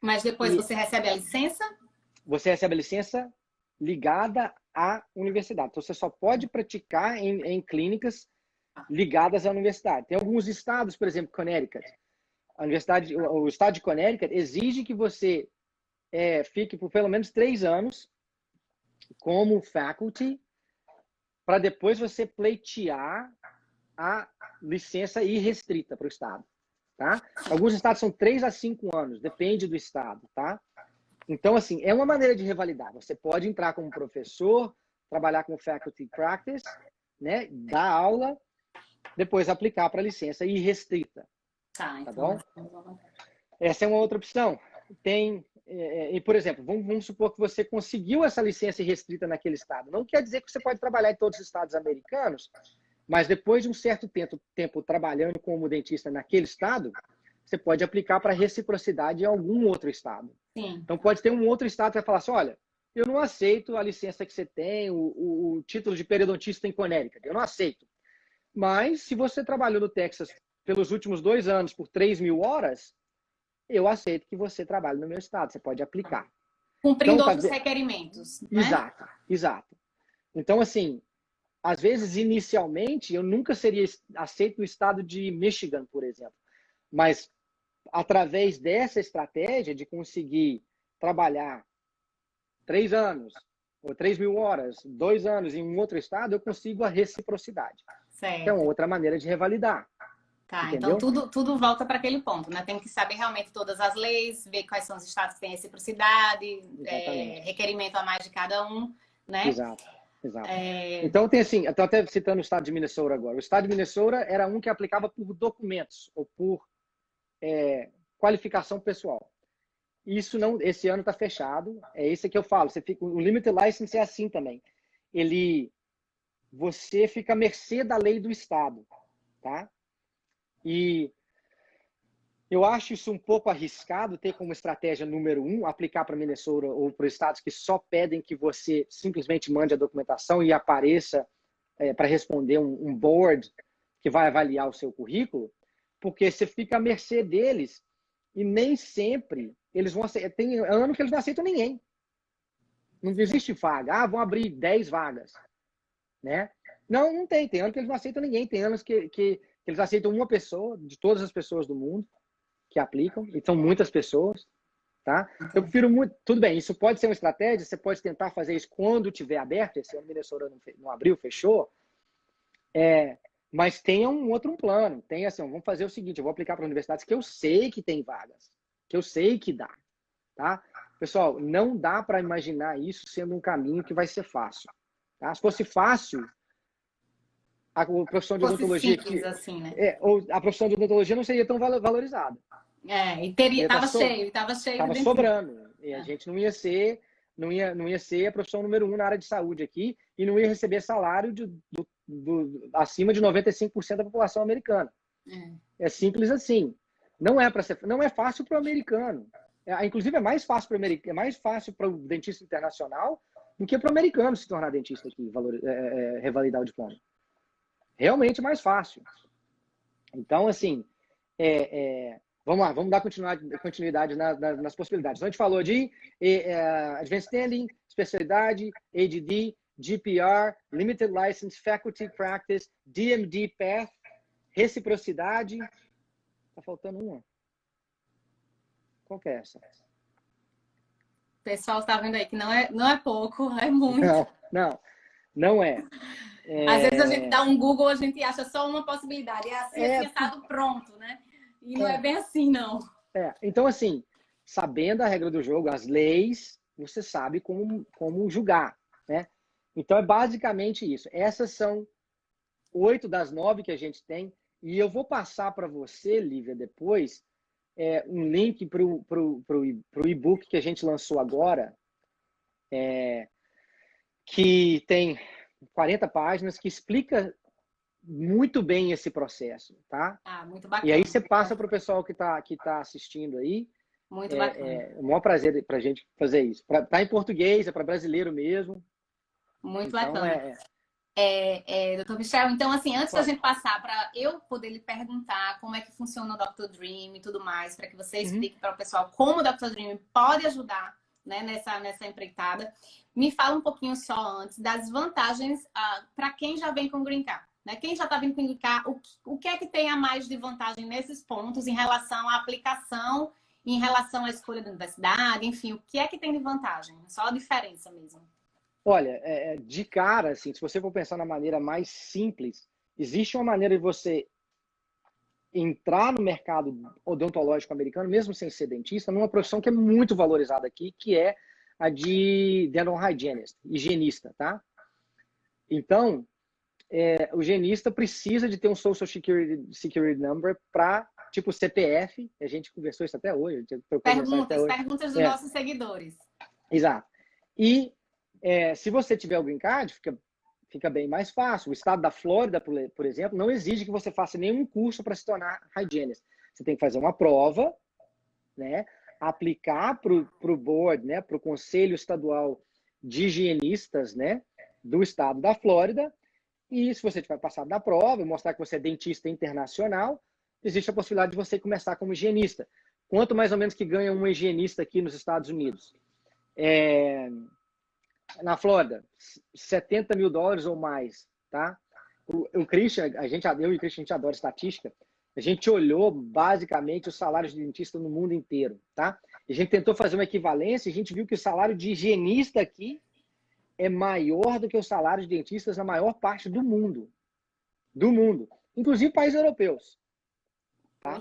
Mas depois você recebe a licença? Você recebe a licença ligada à universidade. Então, você só pode praticar em clínicas ligadas à universidade. Tem alguns estados, por exemplo, Connecticut. O estado de Connecticut exige que você fique por pelo menos 3 anos como faculty, para depois você pleitear a licença irrestrita para o estado. tá? Alguns estados são 3 a 5 anos, depende do estado, tá? Então, assim, é uma maneira de revalidar. Você pode entrar como professor, trabalhar com faculty practice, né? Dar aula, depois aplicar para licença irrestrita. Tá, Tá então. bom? Essa é uma outra opção. Tem, por exemplo, vamos supor que você conseguiu essa licença irrestrita naquele estado. Não quer dizer que você pode trabalhar em todos os estados americanos, mas depois de um certo tempo trabalhando como dentista naquele estado, você pode aplicar para reciprocidade em algum outro estado. Sim. Então pode ter um outro estado que vai falar assim, olha, eu não aceito a licença que você tem, o título de periodontista em Connecticut, eu não aceito. Mas se você trabalhou no Texas pelos últimos 2 anos por 3.000 horas, eu aceito que você trabalhe no meu estado, você pode aplicar. Cumprindo então, outros requerimentos, né? Exato, exato. Então, assim, às vezes, inicialmente, eu nunca seria aceito no estado de Michigan, por exemplo. Mas, através dessa estratégia de conseguir trabalhar 3 anos, ou 3.000 horas, 2 anos em um outro estado, eu consigo a reciprocidade. Certo. Então, outra maneira de revalidar. Tá, entendeu? Então tudo volta para aquele ponto, né? Tem que saber realmente todas as leis, ver quais são os estados que têm reciprocidade, requerimento a mais de cada um, né? Exato, exato. Então tem assim, estou até citando o estado de Minnesota agora. O estado de Minnesota era um que aplicava por documentos ou por qualificação pessoal. Isso não, esse ano está fechado. É esse que eu falo. O limited license é assim também. Você fica à mercê da lei do estado, tá? E eu acho isso um pouco arriscado, ter como estratégia número 1, aplicar para Minnesota ou para estados que só pedem que você simplesmente mande a documentação e apareça para responder um board que vai avaliar o seu currículo, porque você fica à mercê deles e nem sempre eles vão aceitar. Tem ano que eles não aceitam ninguém. Não existe vaga. Vão abrir 10 vagas. Né? Não tem. Tem ano que eles não aceitam ninguém. Tem anos que eles aceitam uma pessoa, de todas as pessoas do mundo que aplicam, e são muitas pessoas, tá? Eu prefiro muito... Tudo bem, isso pode ser uma estratégia, você pode tentar fazer isso quando tiver aberto, esse ano Minnesota não abriu, fechou, mas tenha um outro plano, tem assim, vamos fazer o seguinte, eu vou aplicar para universidades que eu sei que tem vagas, que eu sei que dá, tá? Pessoal, não dá para imaginar isso sendo um caminho que vai ser fácil, tá? Se fosse fácil, a profissão de odontologia simples, assim, né? ou a profissão de odontologia não seria tão valorizada. E tava cheio. Tava sobrando. E a gente não ia ser a profissão número 1 na área de saúde aqui e não ia receber salário acima de 95% da população americana. É simples assim. Não é fácil para o americano. Inclusive é mais fácil para o dentista internacional do que para o americano se tornar dentista aqui, revalidar o diploma. Realmente mais fácil. Então, assim, vamos lá, vamos dar continuidade nas possibilidades. Então, a gente falou de Advanced Standing, especialidade, ADD, GPR, Limited License, Faculty Practice, DMD Path, reciprocidade. Tá faltando uma. Qual que é essa? O pessoal está vendo aí que não é pouco, é muito. Não é. Às vezes a gente dá um Google, a gente acha só uma possibilidade. É assim, estado pronto, né? E não é bem assim, não. Então, assim, sabendo a regra do jogo, as leis, você sabe como julgar, né? Então, é basicamente isso. Essas são 8 das 9 que a gente tem. E eu vou passar para você, Lívia, depois, um link para o e-book que a gente lançou agora, que tem 40 páginas, que explica muito bem esse processo, tá? Muito bacana. E aí você passa para o pessoal que tá assistindo aí. Muito bacana. É um maior prazer para a gente fazer isso. Tá em português, é para brasileiro mesmo. Muito bacana. Dr. Michel, então, assim, antes da gente passar para eu poder lhe perguntar como é que funciona o Dr. Dream e tudo mais, para que você explique para o pessoal como o Dr. Dream pode ajudar, né, nessa empreitada, me fala um pouquinho só antes das vantagens para quem já vem com o Green Card. Né? Quem já está vindo com o Green Card, o que é que tem a mais de vantagem nesses pontos em relação à aplicação, em relação à escolha da universidade, enfim, o que é que tem de vantagem? Só a diferença mesmo. Olha, de cara, assim, se você for pensar na maneira mais simples, existe uma maneira de você entrar no mercado odontológico americano, mesmo sem ser dentista, numa profissão que é muito valorizada aqui, que é a de dental hygienist, higienista, tá? Então, o higienista precisa de ter um Social Security Number para, tipo, CPF, a gente conversou isso até hoje. Perguntas dos nossos seguidores. Exato. E se você tiver o green card, fica bem mais fácil. O estado da Flórida, por exemplo, não exige que você faça nenhum curso para se tornar hygienist. Você tem que fazer uma prova, né? Aplicar para o board, né? Para o Conselho Estadual de Higienistas, né? Do estado da Flórida. E se você tiver passado na prova e mostrar que você é dentista internacional, existe a possibilidade de você começar como higienista. Quanto mais ou menos que ganha um higienista aqui nos Estados Unidos? Na Flórida, $70 mil ou mais, tá? O Christian, eu e o Christian, a gente adora estatística. A gente olhou basicamente os salários de dentista no mundo inteiro, tá? E a gente tentou fazer uma equivalência e a gente viu que o salário de higienista aqui é maior do que o salário de dentistas na maior parte do mundo. Do mundo. Inclusive países europeus. Tá?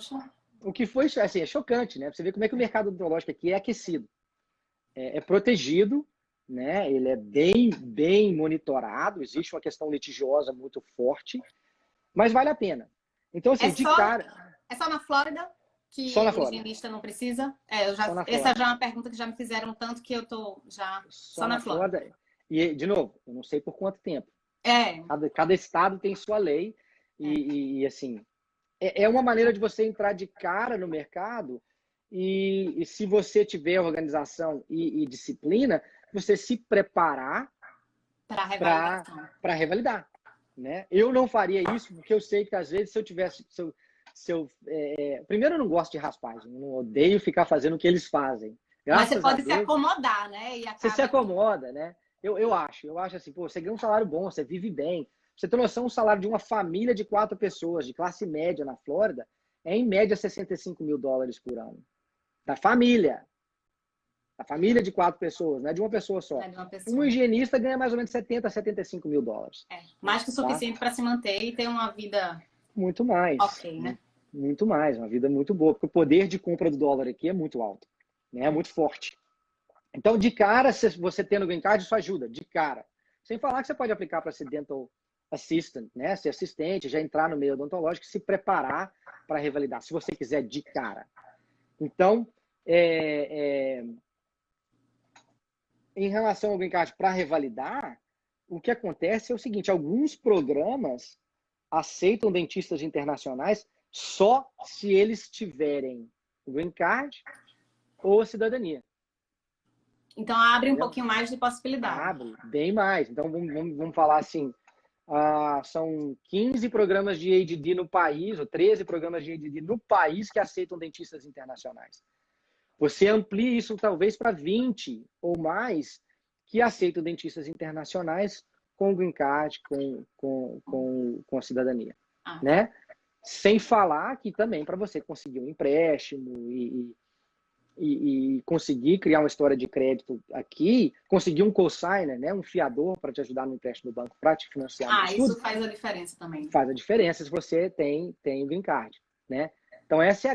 O que foi, assim, é chocante, né? Você vê como é que o mercado odontológico aqui é aquecido. É protegido, né? Ele é bem monitorado. Existe uma questão litigiosa muito forte, mas vale a pena. Então, assim, É só na Flórida que só na o Flórida. higienista não precisa? Essa já é uma pergunta que já me fizeram tanto que eu tô já só na Flórida. E, de novo, eu não sei por quanto tempo. Cada estado tem sua lei e assim, é uma maneira de você entrar de cara no mercado e se você tiver organização e disciplina, você se preparar para revalidar. Né? Eu não faria isso porque eu sei que às vezes se eu tivesse... primeiro, eu não gosto de raspagem, eu não odeio ficar fazendo o que eles fazem. Mas você pode se acomodar, né? Você se acomoda, né? Eu acho assim, pô, você ganha um salário bom, você vive bem. Você tem noção, o salário de uma família de 4 pessoas, de classe média na Flórida, é em média $65 mil por ano. Da família. Da família de 4 pessoas, não é de uma pessoa só. Um higienista ganha mais ou menos $70 a $75 mil. Mais que o suficiente para se manter e ter uma vida... Muito mais. Ok, né? Muito mais, uma vida muito boa, porque o poder de compra do dólar aqui é muito alto, né? É muito forte. Então, de cara, se você tendo green card, isso ajuda, de cara. Sem falar que você pode aplicar para ser dental assistant, né? Ser assistente, já entrar no meio odontológico, se preparar para revalidar, se você quiser de cara. Então, em relação ao green card para revalidar, o que acontece é o seguinte, alguns programas aceitam dentistas internacionais só se eles tiverem green card ou cidadania. Então abre um pouquinho mais de possibilidade. Abre, bem mais. Então vamos falar assim, são 15 programas de ADD no país, ou 13 programas de ADD no país que aceitam dentistas internacionais. Você amplia isso talvez para 20 ou mais que aceitam dentistas internacionais com green card, com a cidadania. Né? Sem falar que também para você conseguir um empréstimo e conseguir criar uma história de crédito aqui, conseguir um co-signer, né, um fiador para te ajudar no empréstimo do banco para te financiar. Isso faz a diferença também. Faz a diferença se você tem o green card, né? Então esse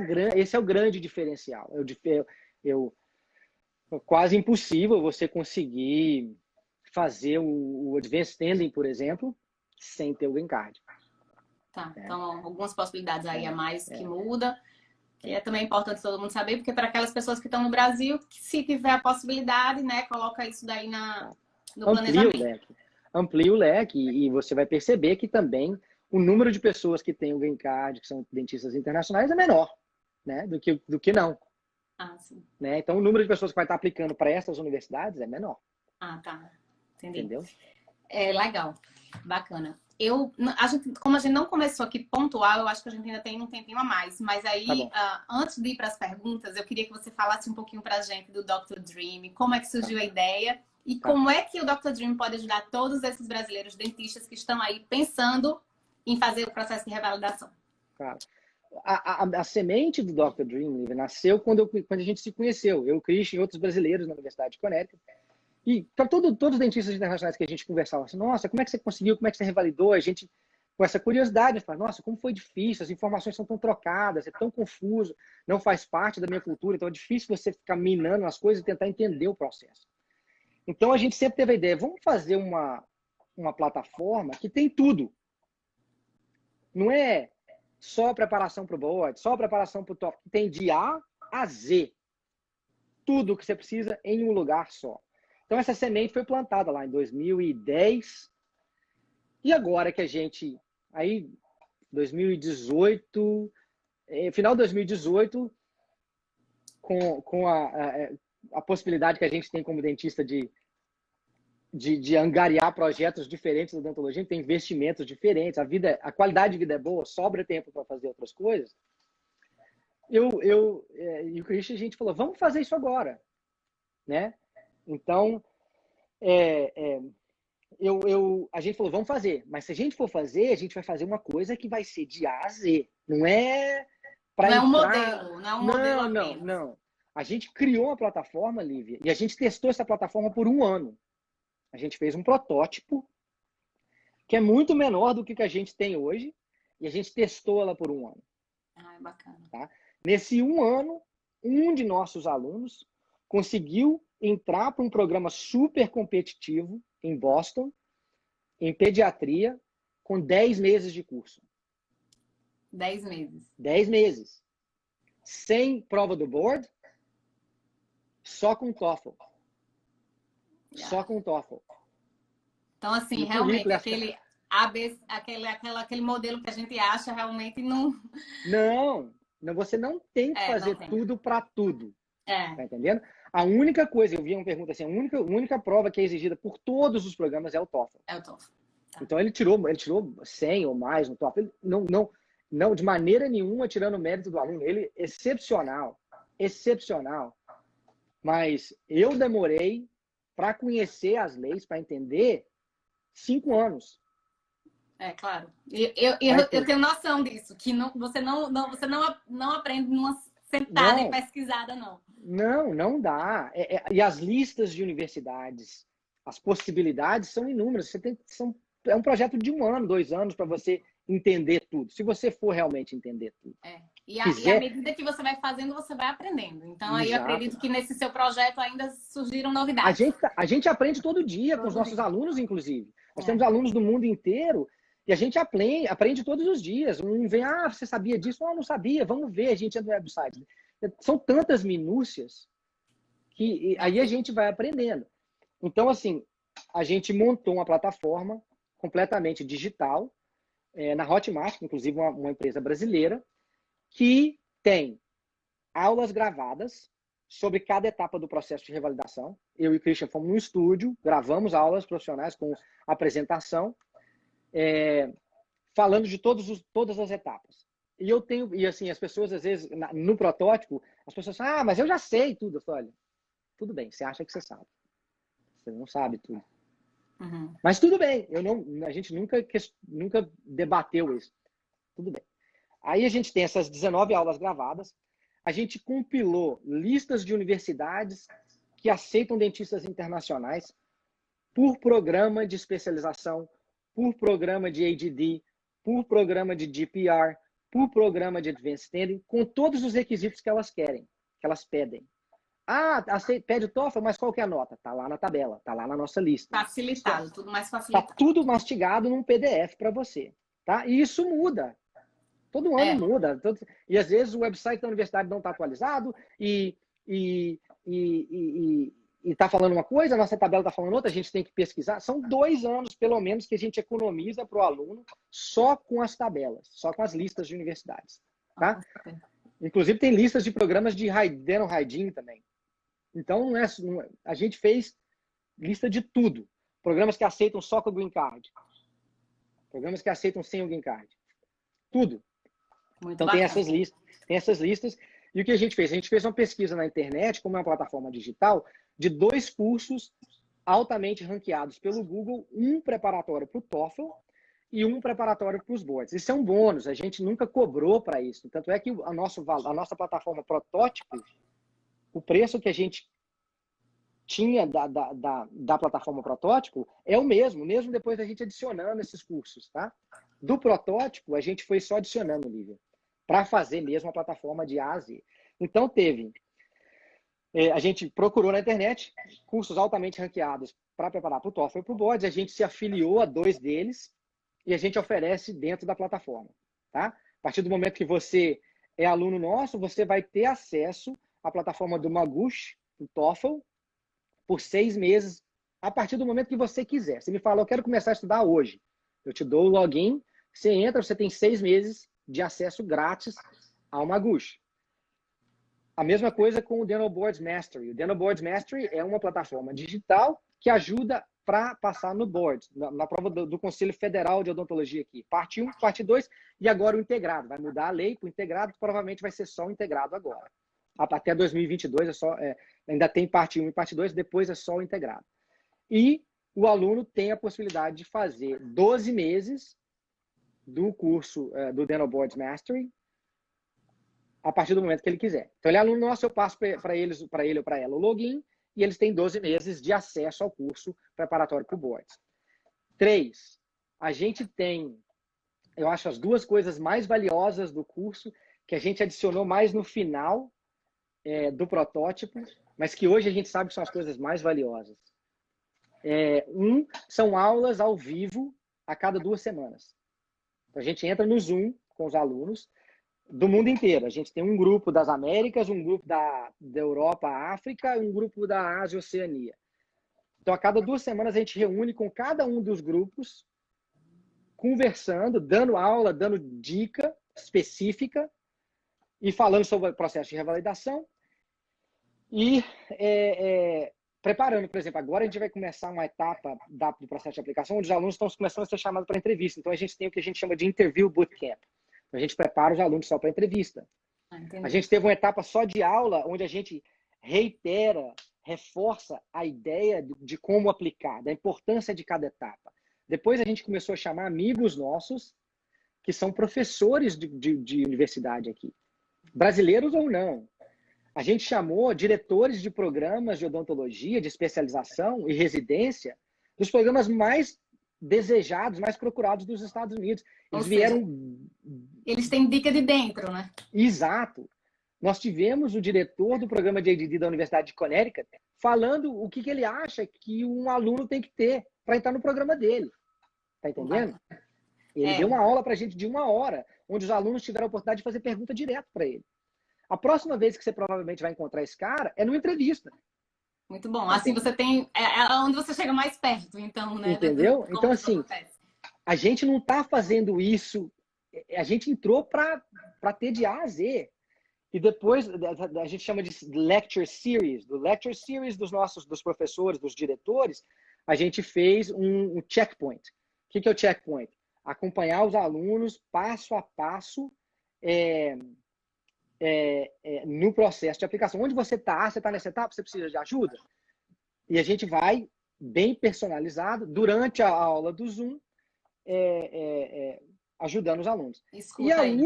é o grande diferencial. Quase impossível você conseguir fazer o Advanced Standing, por exemplo, sem ter o green card. Tá, então algumas possibilidades aí a mais que muda. Que é também importante todo mundo saber, porque para aquelas pessoas que estão no Brasil, se tiver a possibilidade, né, coloca isso daí no planejamento. Amplia o leque e você vai perceber que também o número de pessoas que têm o green card, que são dentistas internacionais, é menor, né, do que não. Sim. Né? Então o número de pessoas que vai estar aplicando para essas universidades é menor. Tá. Entendi. Entendeu? Legal. Bacana. Como a gente não começou aqui pontual, eu acho que a gente ainda tem um tempinho a mais. Mas aí, antes de ir para as perguntas, eu queria que você falasse um pouquinho para a gente do Dr. Dream, como é que surgiu a ideia e como é que o Dr. Dream pode ajudar todos esses brasileiros dentistas que estão aí pensando em fazer o processo de revalidação. Claro. A semente do Dr. Dream nasceu quando a gente se conheceu, eu, Christian e outros brasileiros na Universidade de Connecticut. E para todos os dentistas internacionais que a gente conversava, assim, nossa, como é que você conseguiu, como é que você revalidou? A gente com essa curiosidade, fala, nossa, como foi difícil, as informações são tão trocadas, é tão confuso, não faz parte da minha cultura, então é difícil você ficar minando as coisas e tentar entender o processo. Então a gente sempre teve a ideia, vamos fazer uma plataforma que tem tudo. Não é só preparação para o board, só preparação para o TOEFL, tem de A a Z. Tudo que você precisa em um lugar só. Então essa semente foi plantada lá em 2010. E agora que a gente, aí 2018, final de 2018, com a possibilidade que a gente tem como dentista de angariar projetos diferentes da odontologia, a gente tem investimentos diferentes, a qualidade de vida é boa, sobra tempo para fazer outras coisas. E o Christian, a gente falou, vamos fazer isso agora, né? Então, a gente falou, vamos fazer. Mas se a gente for fazer, a gente vai fazer uma coisa que vai ser de A a Z. Não é para Não é um entrar... modelo, não é um modelo apenas. Não. A gente criou uma plataforma, Lívia, e a gente testou essa plataforma por 1 ano. A gente fez um protótipo que é muito menor do que a gente tem hoje e a gente testou ela por 1 ano. Ah, é bacana. Tá? Nesse 1 ano, um de nossos alunos conseguiu entrar para um programa super competitivo em Boston, em pediatria, com 10 meses de curso. 10 meses. 10 meses. Sem prova do board, só com TOEFL. Só com TOEFL. Então, assim, realmente, aquele modelo que a gente acha realmente não... Não, você não tem que fazer tudo para tudo. Tá entendendo? A única coisa, eu vi uma pergunta assim, a única prova que é exigida por todos os programas é o TOEFL. É o TOEFL. Tá. Então ele tirou 100 ou mais no TOEFL. Ele não, de maneira nenhuma tirando o mérito do aluno. Ele é excepcional. Mas eu demorei para conhecer as leis, para entender, 5 anos. É, claro. Eu tenho noção disso, que você não aprende numa sentada e pesquisada, não. Não dá. E as listas de universidades, as possibilidades são inúmeras. É um projeto de 1 ano, 2 anos para você entender tudo. Se você for realmente entender tudo. E à medida que você vai fazendo, você vai aprendendo. Então, aí eu acredito que nesse seu projeto ainda surgiram novidades. A gente aprende todo dia com os nossos alunos, inclusive. Nós temos alunos do mundo inteiro e a gente aprende todos os dias. Um vem, você sabia disso? Não sabia. Vamos ver, a gente entra no website. São tantas minúcias que aí a gente vai aprendendo. Então, assim, a gente montou uma plataforma completamente digital na Hotmart, inclusive uma empresa brasileira, que tem aulas gravadas sobre cada etapa do processo de revalidação. Eu e o Christian fomos no estúdio, gravamos aulas profissionais com apresentação, falando de todas as etapas. E assim, as pessoas, às vezes, no protótipo, as pessoas falam, mas eu já sei tudo. Eu falo, olha, tudo bem, você acha que você sabe. Você não sabe tudo. Uhum. Mas tudo bem, a gente nunca debateu isso. Tudo bem. Aí a gente tem essas 19 aulas gravadas. A gente compilou listas de universidades que aceitam dentistas internacionais por programa de especialização, por programa de ADD, por programa de GPR, por programa de Advanced Standing, com todos os requisitos que elas querem, que elas pedem. Pede o TOEFL, mas qual que é a nota? Tá lá na tabela, tá lá na nossa lista. Facilitado, tudo mais facilitado. Tá tudo mastigado num PDF para você, tá? E isso muda. Todo ano muda. E às vezes o website da universidade não está atualizado e está falando uma coisa, a nossa tabela está falando outra, a gente tem que pesquisar. São 2 anos, pelo menos, que a gente economiza para o aluno só com as tabelas, só com as listas de universidades. Tá? Inclusive tem listas de programas de dental hygiene também. Então, a gente fez lista de tudo. Programas que aceitam só com o Green Card. Programas que aceitam sem o Green Card. Tudo. Então tem essas listas. E o que a gente fez? A gente fez uma pesquisa na internet, como é uma plataforma digital, de 2 cursos altamente ranqueados pelo Google, um preparatório para o TOEFL e um preparatório para os boards. Isso é um bônus, a gente nunca cobrou para isso. Tanto é que a nossa plataforma protótipo, o preço que a gente tinha da plataforma protótipo é o mesmo depois da gente adicionando esses cursos, tá? Do protótipo, a gente foi só adicionando, Lívia, para fazer mesmo a plataforma de A a Z. Então, a gente procurou na internet cursos altamente ranqueados para preparar para o TOEFL e para o Boards, a gente se afiliou a 2 deles e a gente oferece dentro da plataforma. Tá? A partir do momento que você é aluno nosso, você vai ter acesso à plataforma do Magoosh, do TOEFL, por 6 meses, a partir do momento que você quiser. Você me fala, eu quero começar a estudar hoje. Eu te dou o login, você entra, você tem 6 meses de acesso grátis ao Magoosh. A mesma coisa com o Dental Boards Mastery. O Dental Boards Mastery é uma plataforma digital que ajuda para passar no board, na prova do Conselho Federal de Odontologia aqui. Parte 1, parte 2 e agora o integrado. Vai mudar a lei para o integrado, provavelmente vai ser só o integrado agora. Até 2022 ainda tem parte 1 e parte 2, depois é só o integrado. E o aluno tem a possibilidade de fazer 12 meses do curso do Dental Boards Mastery a partir do momento que ele quiser. Então, ele é aluno nosso, eu passo para ele ou para ela o login e eles têm 12 meses de acesso ao curso preparatório para o Boards. 3, a gente tem, eu acho, as 2 coisas mais valiosas do curso, que a gente adicionou mais no final do protótipo, mas que hoje a gente sabe que são as coisas mais valiosas. São aulas ao vivo a cada 2 semanas. Então, a gente entra no Zoom com os alunos do mundo inteiro. A gente tem um grupo das Américas, um grupo da Europa, África, um grupo da Ásia e Oceania. Então, a cada 2 semanas, a gente reúne com cada um dos grupos, conversando, dando aula, dando dica específica e falando sobre o processo de revalidação e preparando. Por exemplo, agora a gente vai começar uma etapa do processo de aplicação onde os alunos estão começando a ser chamados para entrevista. Então, a gente tem o que a gente chama de Interview Bootcamp. A gente prepara os alunos só para entrevista. A gente teve uma etapa só de aula, onde a gente reitera, reforça a ideia de como aplicar, da importância de cada etapa. Depois a gente começou a chamar amigos nossos, que são professores de universidade aqui, brasileiros ou não. A gente chamou diretores de programas de odontologia, de especialização e residência, dos programas mais desejados, mais procurados dos Estados Unidos. Eles vieram... Eles têm dica de dentro, né? Exato. Nós tivemos o diretor do programa de ADD da Universidade de Connecticut falando o que ele acha que um aluno tem que ter para entrar no programa dele. Tá entendendo? Ele deu uma aula para a gente de 1 hora, onde os alunos tiveram a oportunidade de fazer pergunta direto para ele. A próxima vez que você provavelmente vai encontrar esse cara é numa entrevista. Muito bom. Assim você tem... É onde você chega mais perto, então, né? Entendeu? Então, assim, a gente não está fazendo isso... A gente entrou para ter de A a Z. E depois, a gente chama de Lecture Series. Do Lecture Series dos professores, dos diretores, a gente fez um checkpoint. O que é o checkpoint? Acompanhar os alunos passo a passo no processo de aplicação. Onde você está? Você está nessa etapa? Você precisa de ajuda? E a gente vai bem personalizado durante a aula do Zoom, ajudando os alunos. Escuta e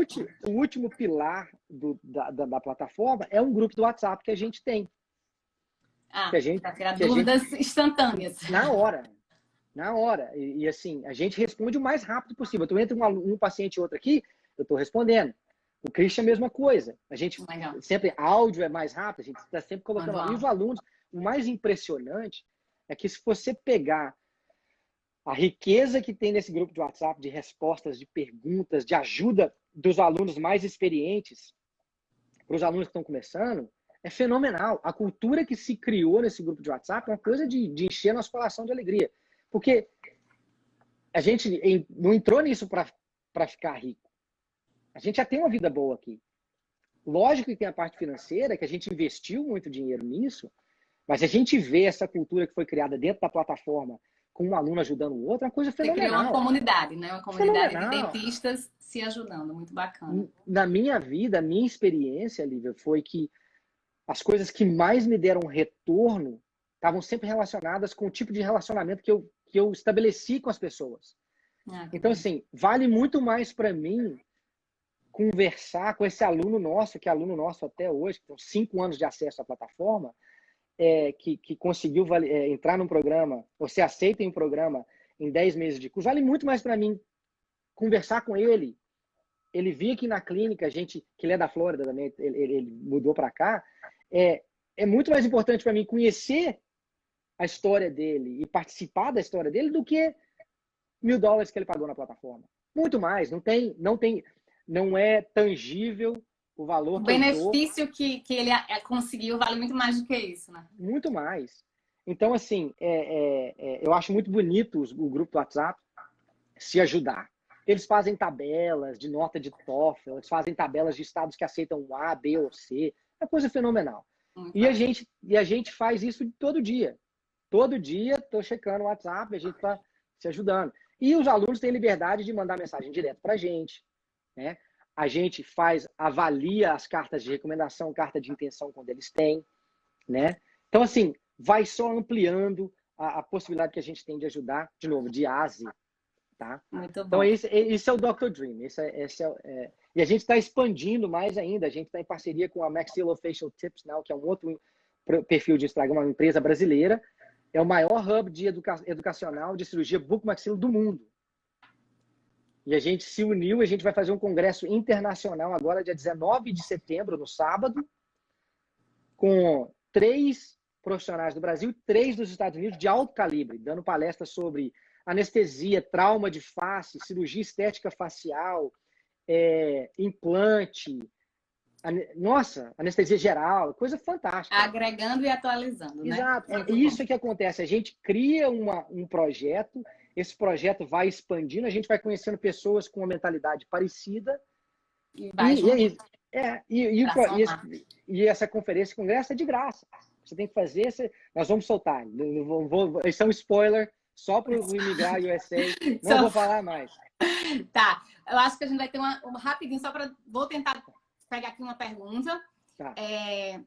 o último pilar da plataforma é um grupo do WhatsApp que a gente tem. Para tirar dúvidas instantâneas. Na hora. E assim, a gente responde o mais rápido possível. Então, entre um paciente e outro aqui, eu estou respondendo. O Christian, a mesma coisa. A gente sempre, áudio é mais rápido, a gente está sempre colocando ali os alunos. O mais impressionante é que se você pegar a riqueza que tem nesse grupo de WhatsApp, de respostas, de perguntas, de ajuda dos alunos mais experientes para os alunos que estão começando, é fenomenal. A cultura que se criou nesse grupo de WhatsApp é uma coisa de encher nosso coração de alegria. Porque a gente não entrou nisso para ficar rico. A gente já tem uma vida boa aqui. Lógico que tem a parte financeira, que a gente investiu muito dinheiro nisso, mas a gente vê essa cultura que foi criada dentro da plataforma, com um aluno ajudando o outro, é uma coisa fenomenal. Você criou uma comunidade, né? Uma comunidade de dentistas se ajudando, muito bacana. Na minha vida, a minha experiência, Lívia, foi que as coisas que mais me deram retorno estavam sempre relacionadas com o tipo de relacionamento que eu estabeleci com as pessoas. Então, assim, vale muito mais para mim conversar com esse aluno nosso, que é aluno nosso até hoje, que tem 5 anos de acesso à plataforma, que conseguiu entrar num programa, ou se aceita em um programa em 10 meses de curso, vale muito mais para mim conversar com ele. Ele vinha aqui na clínica, que ele é da Flórida também, ele mudou para cá. É muito mais importante para mim conhecer a história dele e participar da história dele do que $1.000 que ele pagou na plataforma. Muito mais. Não é tangível o valor O que eu benefício que ele conseguiu vale muito mais do que isso, né? Muito mais. Então, assim, eu acho muito bonito o grupo do WhatsApp se ajudar. Eles fazem tabelas de nota de TOEFL, eles fazem tabelas de estados que aceitam A, B ou C. É coisa fenomenal. E a gente faz isso todo dia. Todo dia estou checando o WhatsApp, a gente está se ajudando. E os alunos têm liberdade de mandar mensagem direto para a gente, né? A gente avalia as cartas de recomendação, carta de intenção quando eles têm, né? Então, assim, vai só ampliando a possibilidade que a gente tem de ajudar, de novo, de A a Z, tá? Muito bom. Então, esse é o Dr. Dream. E a gente está expandindo mais ainda. A gente está em parceria com a Maxillofacial Tips Now, que é um outro perfil de Instagram, uma empresa brasileira. É o maior hub de educacional de cirurgia bucomaxilo do mundo. E a gente se uniu, a gente vai fazer um congresso internacional agora, dia 19 de setembro, no sábado, com 3 profissionais do Brasil e 3 dos Estados Unidos de alto calibre, dando palestras sobre anestesia, trauma de face, cirurgia estética facial, implante, nossa, anestesia geral, coisa fantástica. Agregando e atualizando, né? Exato. É isso que acontece. A gente cria um projeto, esse projeto vai expandindo, a gente vai conhecendo pessoas com uma mentalidade parecida. E essa conferência, congresso é de graça. Você tem que fazer, nós vamos soltar. Isso é um spoiler só para o Imigrar USA. Não vou falar mais. Tá. Eu acho que a gente vai ter uma rapidinho, vou tentar pegar aqui uma pergunta. Tá.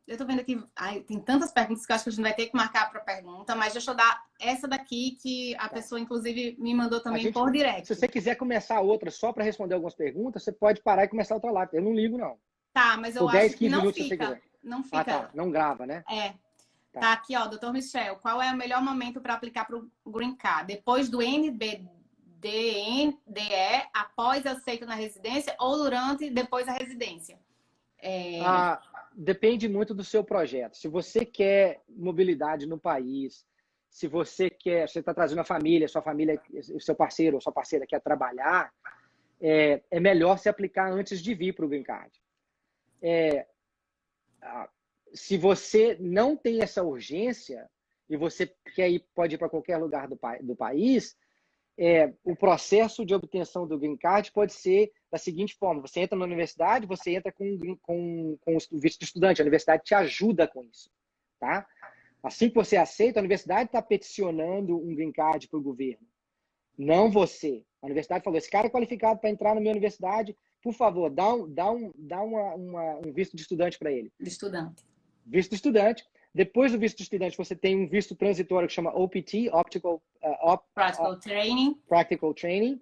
Eu tô vendo aqui, tem tantas perguntas que eu acho que a gente vai ter que marcar para pergunta, mas deixa eu dar essa daqui que a pessoa, inclusive, me mandou também por direct. Se você quiser começar outra só para responder algumas perguntas, você pode parar e começar outra live. Eu não ligo, não. Tá, mas eu acho que não fica. Não fica. Tá. Não grava, né? Tá aqui, ó, doutor Michel. Qual é o melhor momento para aplicar para o Green Card? Depois do NBDE, após aceito na residência ou durante, depois da residência? Depende muito do seu projeto. Se você quer mobilidade no país, se você está trazendo a família, sua família, o seu parceiro ou sua parceira quer trabalhar, é melhor se aplicar antes de vir para o Green Card. Se você não tem essa urgência e você pode ir para qualquer lugar do país, o processo de obtenção do Green Card pode ser da seguinte forma: você entra na universidade, você entra com o visto de estudante, a universidade te ajuda com isso, tá? Assim que você aceita, a universidade está peticionando um Green Card para o governo, não você. A universidade falou: esse cara é qualificado para entrar na minha universidade, por favor, dá um visto de estudante para ele. De estudante. Visto de estudante. Depois do visto de estudante, você tem um visto transitório que chama OPT, Practical Training.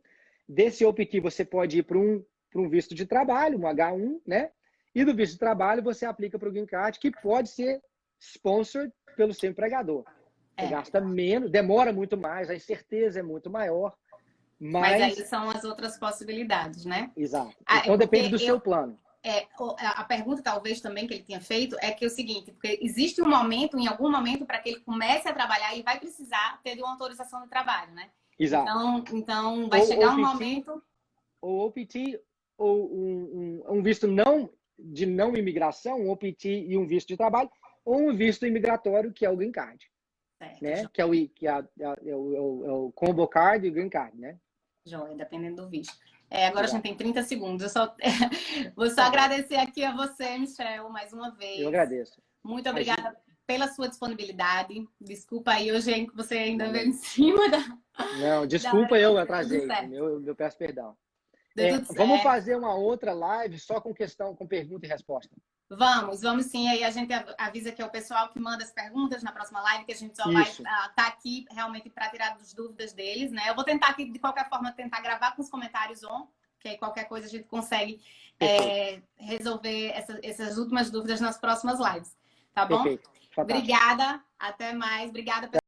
Desse OPT, você pode ir para um visto de trabalho, um H1, né? E do visto de trabalho, você aplica para o Green Card, que pode ser sponsored pelo seu empregador. Você gasta menos, demora muito mais, a incerteza é muito maior. Mas aí são as outras possibilidades, né? Exato. Então depende do seu plano. A pergunta, talvez, também que ele tinha feito é que é o seguinte, porque existe em algum momento, para que ele comece a trabalhar, ele vai precisar ter uma autorização de trabalho, né? Exato. Então vai chegar um momento... Ou OPT, ou um visto de não imigração, um OPT e um visto de trabalho, ou um visto imigratório, que é o Green Card. Certo, né? Que é o Combo Card e o Green Card, né? Joia, dependendo do visto. Agora a gente tem 30 segundos. Vou só agradecer aqui a você, Michel, mais uma vez. Eu agradeço. Muito obrigada pela sua disponibilidade. Desculpa aí, hoje você ainda veio em cima da... Não, desculpa, eu atrasei. Eu peço perdão. Vamos fazer uma outra live só com pergunta e resposta. Vamos sim. Aí a gente avisa que é o pessoal que manda as perguntas na próxima live, que a gente só vai estar aqui realmente para tirar as dúvidas deles, né? Eu vou tentar aqui, de qualquer forma, tentar gravar com os comentários que aí qualquer coisa a gente consegue resolver essas últimas dúvidas nas próximas lives. Tá bom? Perfeito. Obrigada. Até mais. Obrigada, pessoal.